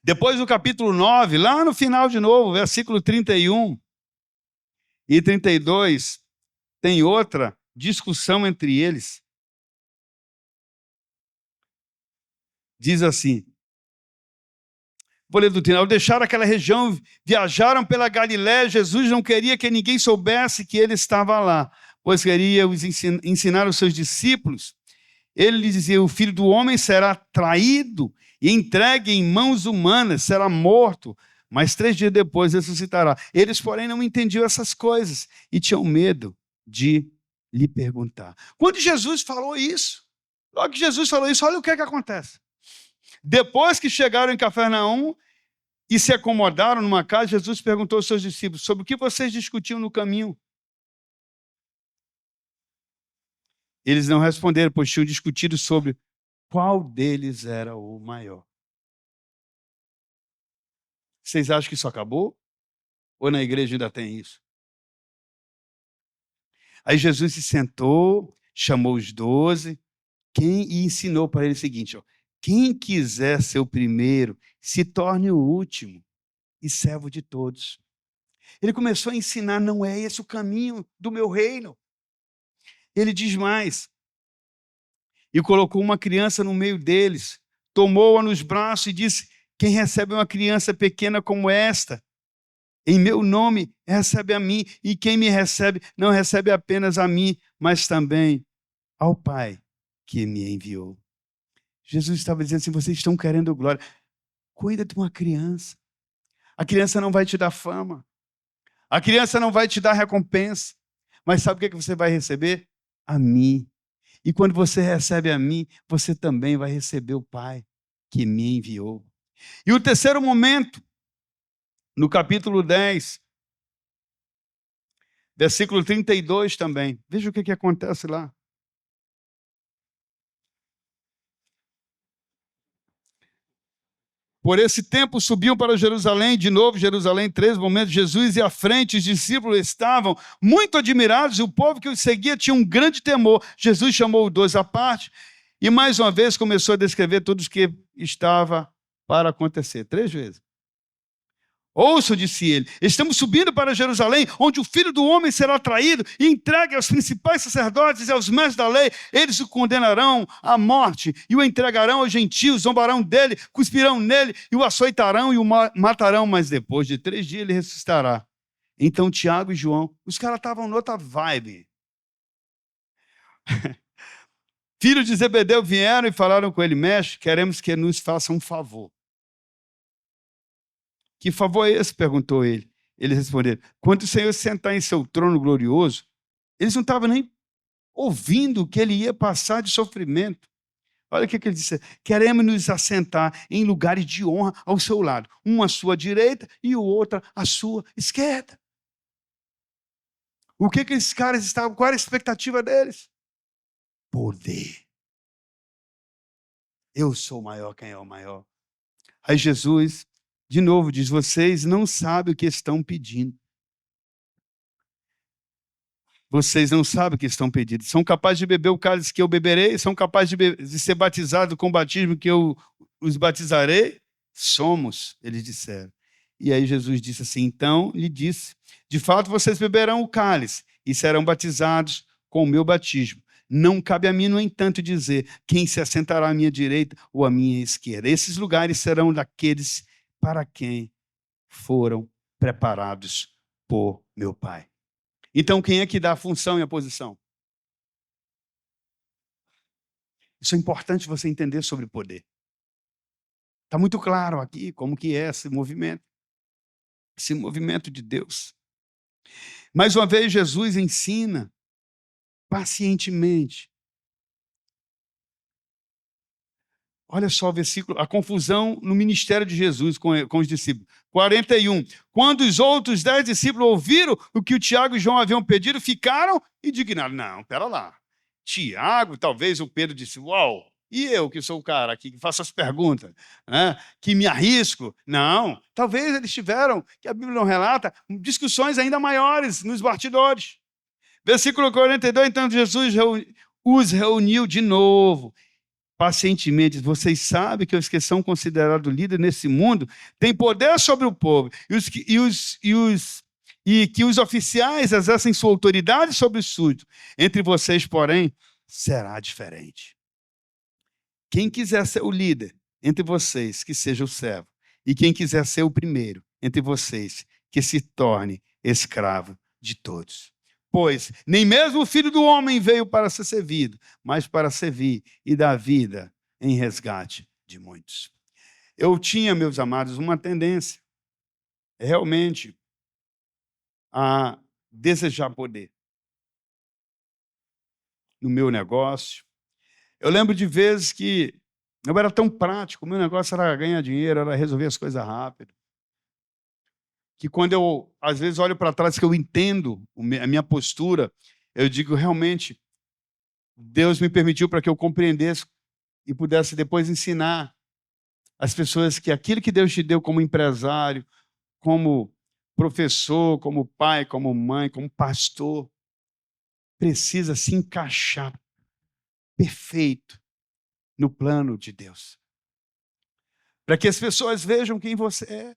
Depois do capítulo 9, lá no final de novo, versículo 31 e 32, tem outra discussão entre eles. Diz assim, vou ler do final, deixaram aquela região, viajaram pela Galiléia, Jesus não queria que ninguém soubesse que ele estava lá, pois queria ensinar os seus discípulos. Ele lhes dizia, o Filho do Homem será traído e entregue em mãos humanas, será morto, mas 3 dias depois ressuscitará. Eles, porém, não entendiam essas coisas e tinham medo de lhe perguntar. Quando Jesus falou isso, logo que Jesus falou isso, olha o que acontece. Depois que chegaram em Cafarnaum e se acomodaram numa casa, Jesus perguntou aos seus discípulos: sobre o que vocês discutiam no caminho? Eles não responderam, pois tinham discutido sobre qual deles era o maior. Vocês acham que isso acabou? Ou na igreja ainda tem isso? Aí Jesus se sentou, chamou os 12, e ensinou para eles o seguinte: ó, quem quiser ser o primeiro, se torne o último e servo de todos. Ele começou a ensinar, não é esse o caminho do meu reino. Ele diz mais, e colocou uma criança no meio deles, tomou-a nos braços e disse: quem recebe uma criança pequena como esta, em meu nome, recebe a mim, e quem me recebe, não recebe apenas a mim, mas também ao Pai que me enviou. Jesus estava dizendo assim: vocês estão querendo glória, cuida de uma criança. A criança não vai te dar fama, a criança não vai te dar recompensa, mas sabe o que você vai receber? A mim. E quando você recebe a mim, você também vai receber o Pai que me enviou. E o terceiro momento, no capítulo 10, versículo 32 também. Veja o que acontece lá. Por esse tempo subiam para Jerusalém, de novo Jerusalém, 3 momentos, Jesus e à frente, os discípulos estavam muito admirados, e o povo que os seguia tinha um grande temor. Jesus chamou os 12 à parte, e mais uma vez começou a descrever tudo o que estava para acontecer. 3 vezes. Ouçam, disse ele, estamos subindo para Jerusalém, onde o Filho do Homem será traído e entregue aos principais sacerdotes e aos mestres da lei. Eles o condenarão à morte e o entregarão aos gentios, zombarão dele, cuspirão nele e o açoitarão e o matarão, mas depois de 3 dias ele ressuscitará. Então Tiago e João, os caras estavam noutra vibe. Filhos de Zebedeu vieram e falaram com ele: mestre, queremos que nos faça um favor. Que favor é esse? Perguntou ele. Eles responderam: quando o Senhor sentar em seu trono glorioso, eles não estavam nem ouvindo que ele ia passar de sofrimento. Olha o que ele disse: queremos nos assentar em lugares de honra ao seu lado, um à sua direita e o outro à sua esquerda. O que esses caras estavam? Qual era a expectativa deles? Poder. Eu sou o maior, quem é o maior? Aí Jesus, de novo, diz: vocês não sabem o que estão pedindo. Vocês não sabem o que estão pedindo. São capazes de beber o cálice que eu beberei? São capazes de ser batizados com o batismo que eu os batizarei? Somos, eles disseram. E aí Jesus disse assim, então lhe disse: de fato vocês beberão o cálice e serão batizados com o meu batismo. Não cabe a mim, no entanto, dizer quem se assentará à minha direita ou à minha esquerda. Esses lugares serão daqueles para quem foram preparados por meu Pai. Então, quem é que dá a função e a posição? Isso é importante você entender sobre poder. Está muito claro aqui como que é esse movimento de Deus. Mais uma vez, Jesus ensina pacientemente. Olha só o versículo, a confusão no ministério de Jesus com os discípulos. 41. Quando os outros 10 discípulos ouviram o que o Tiago e João haviam pedido, ficaram indignados. Não, pera lá. Tiago, talvez o Pedro disse: uau, e eu que sou o cara aqui que faço as perguntas, né, que me arrisco? Não, talvez eles tiveram, que a Bíblia não relata, discussões ainda maiores nos bastidores. Versículo 42, então Jesus os reuniu de novo, pacientemente. Vocês sabem que os que são considerados líderes nesse mundo têm poder sobre o povo, e que os oficiais exercem sua autoridade sobre os súditos. Entre vocês, porém, será diferente. Quem quiser ser o líder entre vocês, que seja o servo. E quem quiser ser o primeiro entre vocês, que se torne escravo de todos. Pois nem mesmo o Filho do Homem veio para ser servido, mas para servir e dar vida em resgate de muitos. Eu tinha, meus amados, uma tendência realmente a desejar poder no meu negócio. Eu lembro de vezes que Eu era tão prático, o meu negócio era ganhar dinheiro, era resolver as coisas rápido. Que quando eu, às vezes, olho para trás, que eu entendo a minha postura, eu digo, realmente, Deus me permitiu para que eu compreendesse e pudesse depois ensinar as pessoas que aquilo que Deus te deu como empresário, como professor, como pai, como mãe, como pastor, precisa se encaixar perfeito no plano de Deus. Para que as pessoas vejam quem você é.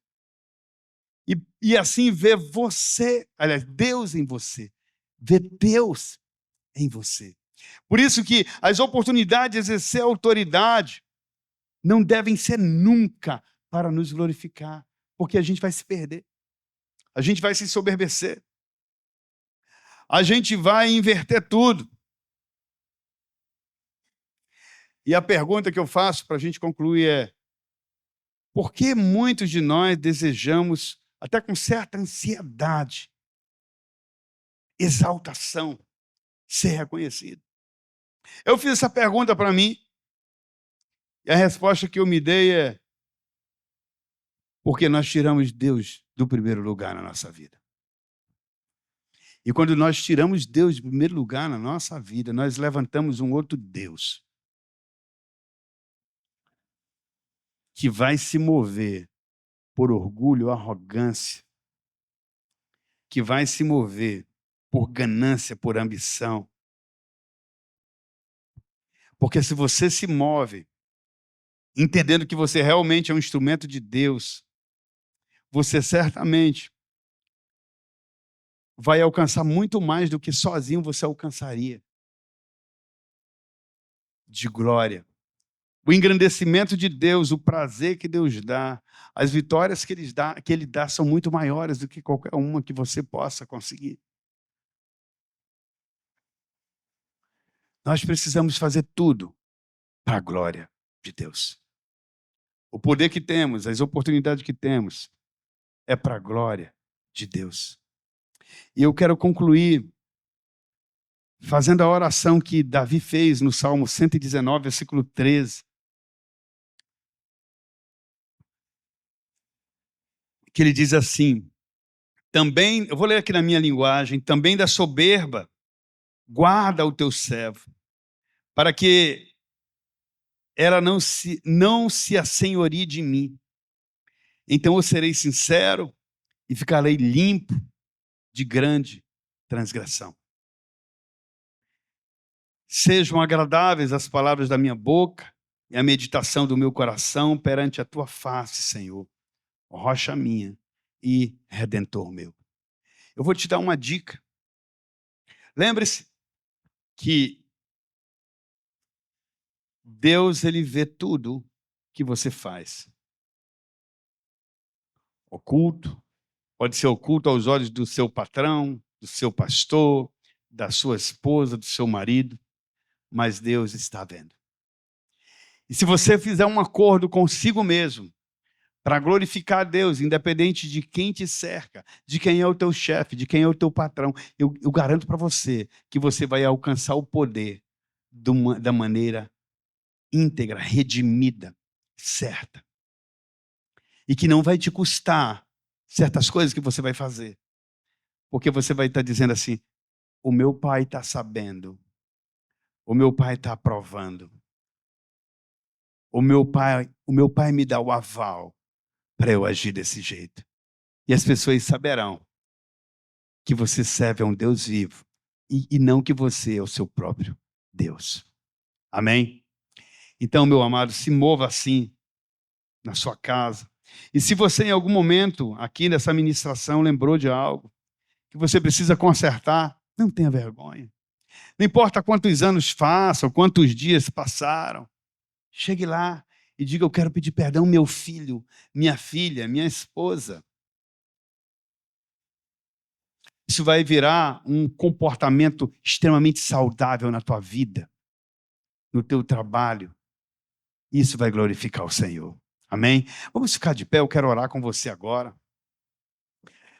E assim ver você, aliás, Deus em você. Ver Deus em você. Por isso que as oportunidades de exercer autoridade não devem ser nunca para nos glorificar, porque a gente vai se perder. A gente vai se soberbecer. A gente vai inverter tudo. E a pergunta que eu faço para a gente concluir é: por que muitos de nós desejamos, até com certa ansiedade, exaltação, ser reconhecido? Eu fiz essa pergunta para mim, e a resposta que eu me dei é: porque nós tiramos Deus do primeiro lugar na nossa vida. E quando nós tiramos Deus do primeiro lugar na nossa vida, nós levantamos um outro Deus que vai se mover por orgulho, arrogância, que vai se mover por ganância, por ambição. Porque se você se move entendendo que você realmente é um instrumento de Deus, você certamente vai alcançar muito mais do que sozinho você alcançaria. De glória. O engrandecimento de Deus, o prazer que Deus dá, as vitórias que Ele dá são muito maiores do que qualquer uma que você possa conseguir. Nós precisamos fazer tudo para a glória de Deus. O poder que temos, as oportunidades que temos, é para a glória de Deus. E eu quero concluir fazendo a oração que Davi fez no Salmo 119, versículo 13. Que ele diz assim, também, eu vou ler aqui na minha linguagem, também da soberba, guarda o teu servo, para que ela não se assenhorie de mim. Então eu serei sincero e ficarei limpo de grande transgressão. Sejam agradáveis as palavras da minha boca e a meditação do meu coração perante a tua face, Senhor, rocha minha e redentor meu. Eu vou te dar uma dica. Lembre-se que Deus, ele vê tudo que você faz. Oculto, pode ser oculto aos olhos do seu patrão, do seu pastor, da sua esposa, do seu marido, mas Deus está vendo. E se você fizer um acordo consigo mesmo, para glorificar a Deus, independente de quem te cerca, de quem é o teu chefe, de quem é o teu patrão, eu garanto para você que você vai alcançar o poder da maneira íntegra, redimida, certa. E que não vai te custar certas coisas que você vai fazer. Porque você vai estar dizendo assim, o meu pai está sabendo, o meu pai está aprovando, o meu pai me dá o aval para eu agir desse jeito. E as pessoas saberão que você serve a um Deus vivo e não que você é o seu próprio Deus. Amém? Então, meu amado, se mova assim na sua casa. E se você em algum momento aqui nessa ministração lembrou de algo que você precisa consertar, não tenha vergonha. Não importa quantos anos façam, quantos dias passaram, chegue lá e diga, eu quero pedir perdão, meu filho, minha filha, minha esposa. Isso vai virar um comportamento extremamente saudável na tua vida, no teu trabalho. Isso vai glorificar o Senhor. Amém? Vamos ficar de pé, eu quero orar com você agora.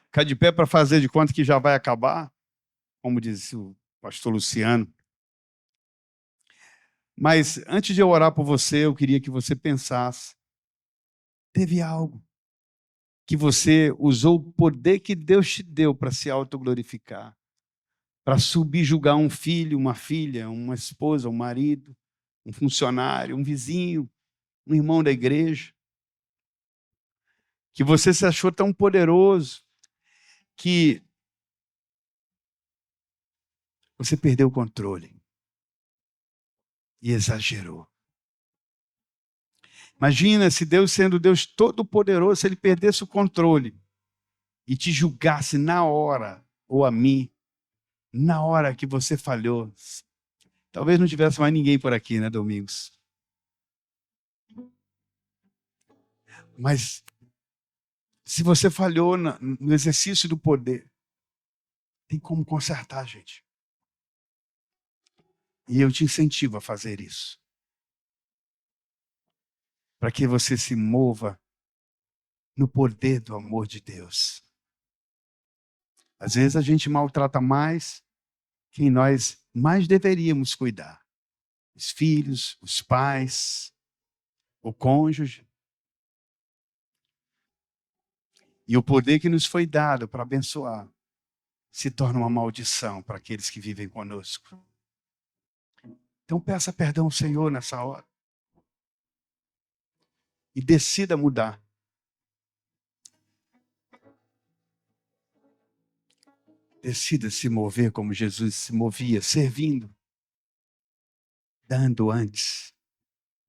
Ficar de pé para fazer de conta que já vai acabar, como disse o pastor Luciano. Mas antes de eu orar por você, eu queria que você pensasse. Teve algo que você usou o poder que Deus te deu para se autoglorificar, para subjugar um filho, uma filha, uma esposa, um marido, um funcionário, um vizinho, um irmão da igreja, que você se achou tão poderoso que você perdeu o controle e exagerou. Imagina se Deus, sendo Deus todo-poderoso, se Ele perdesse o controle e te julgasse na hora, ou a mim, na hora que você falhou. Talvez não tivesse mais ninguém por aqui, né, Domingos? Mas se você falhou no exercício do poder, tem como consertar, gente. E eu te incentivo a fazer isso. Para que você se mova no poder do amor de Deus. Às vezes a gente maltrata mais quem nós mais deveríamos cuidar. Os filhos, os pais, o cônjuge. E o poder que nos foi dado para abençoar se torna uma maldição para aqueles que vivem conosco. Então peça perdão ao Senhor nessa hora. E decida mudar. Decida se mover como Jesus se movia, servindo, dando antes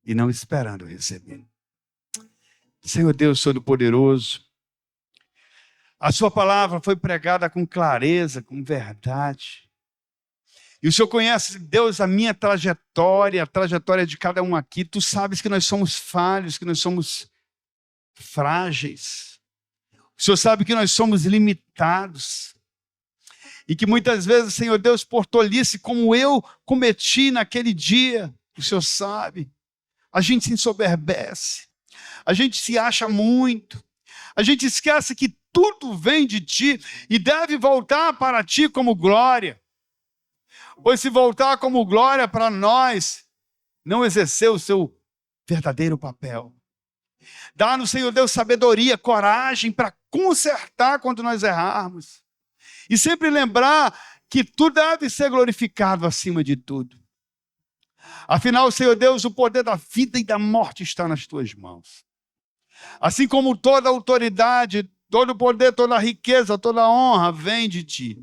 e não esperando receber. Senhor Deus Todo-Poderoso, a sua palavra foi pregada com clareza, com verdade. E o Senhor conhece, Deus, a minha trajetória, a trajetória de cada um aqui. Tu sabes que nós somos falhos, que nós somos frágeis. O Senhor sabe que nós somos limitados. E que muitas vezes, Senhor Deus, por tolice, como eu cometi naquele dia, o Senhor sabe, a gente se ensoberbece, a gente se acha muito, a gente esquece que tudo vem de Ti e deve voltar para Ti como glória. Pois se voltar como glória para nós, não exercer o seu verdadeiro papel. Dá-nos, Senhor Deus, sabedoria, coragem para consertar quando nós errarmos. E sempre lembrar que Tu deve ser glorificado acima de tudo. Afinal, Senhor Deus, o poder da vida e da morte está nas Tuas mãos. Assim como toda autoridade, todo poder, toda riqueza, toda honra vem de Ti.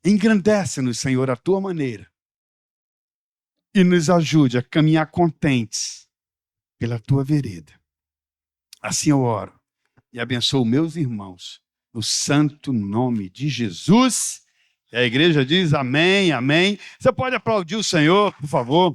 Engrandece-nos, Senhor, à Tua maneira. E nos ajude a caminhar contentes pela Tua vereda. Assim eu oro e abençoo meus irmãos, no santo nome de Jesus. E a igreja diz amém, amém. Você pode aplaudir o Senhor, por favor.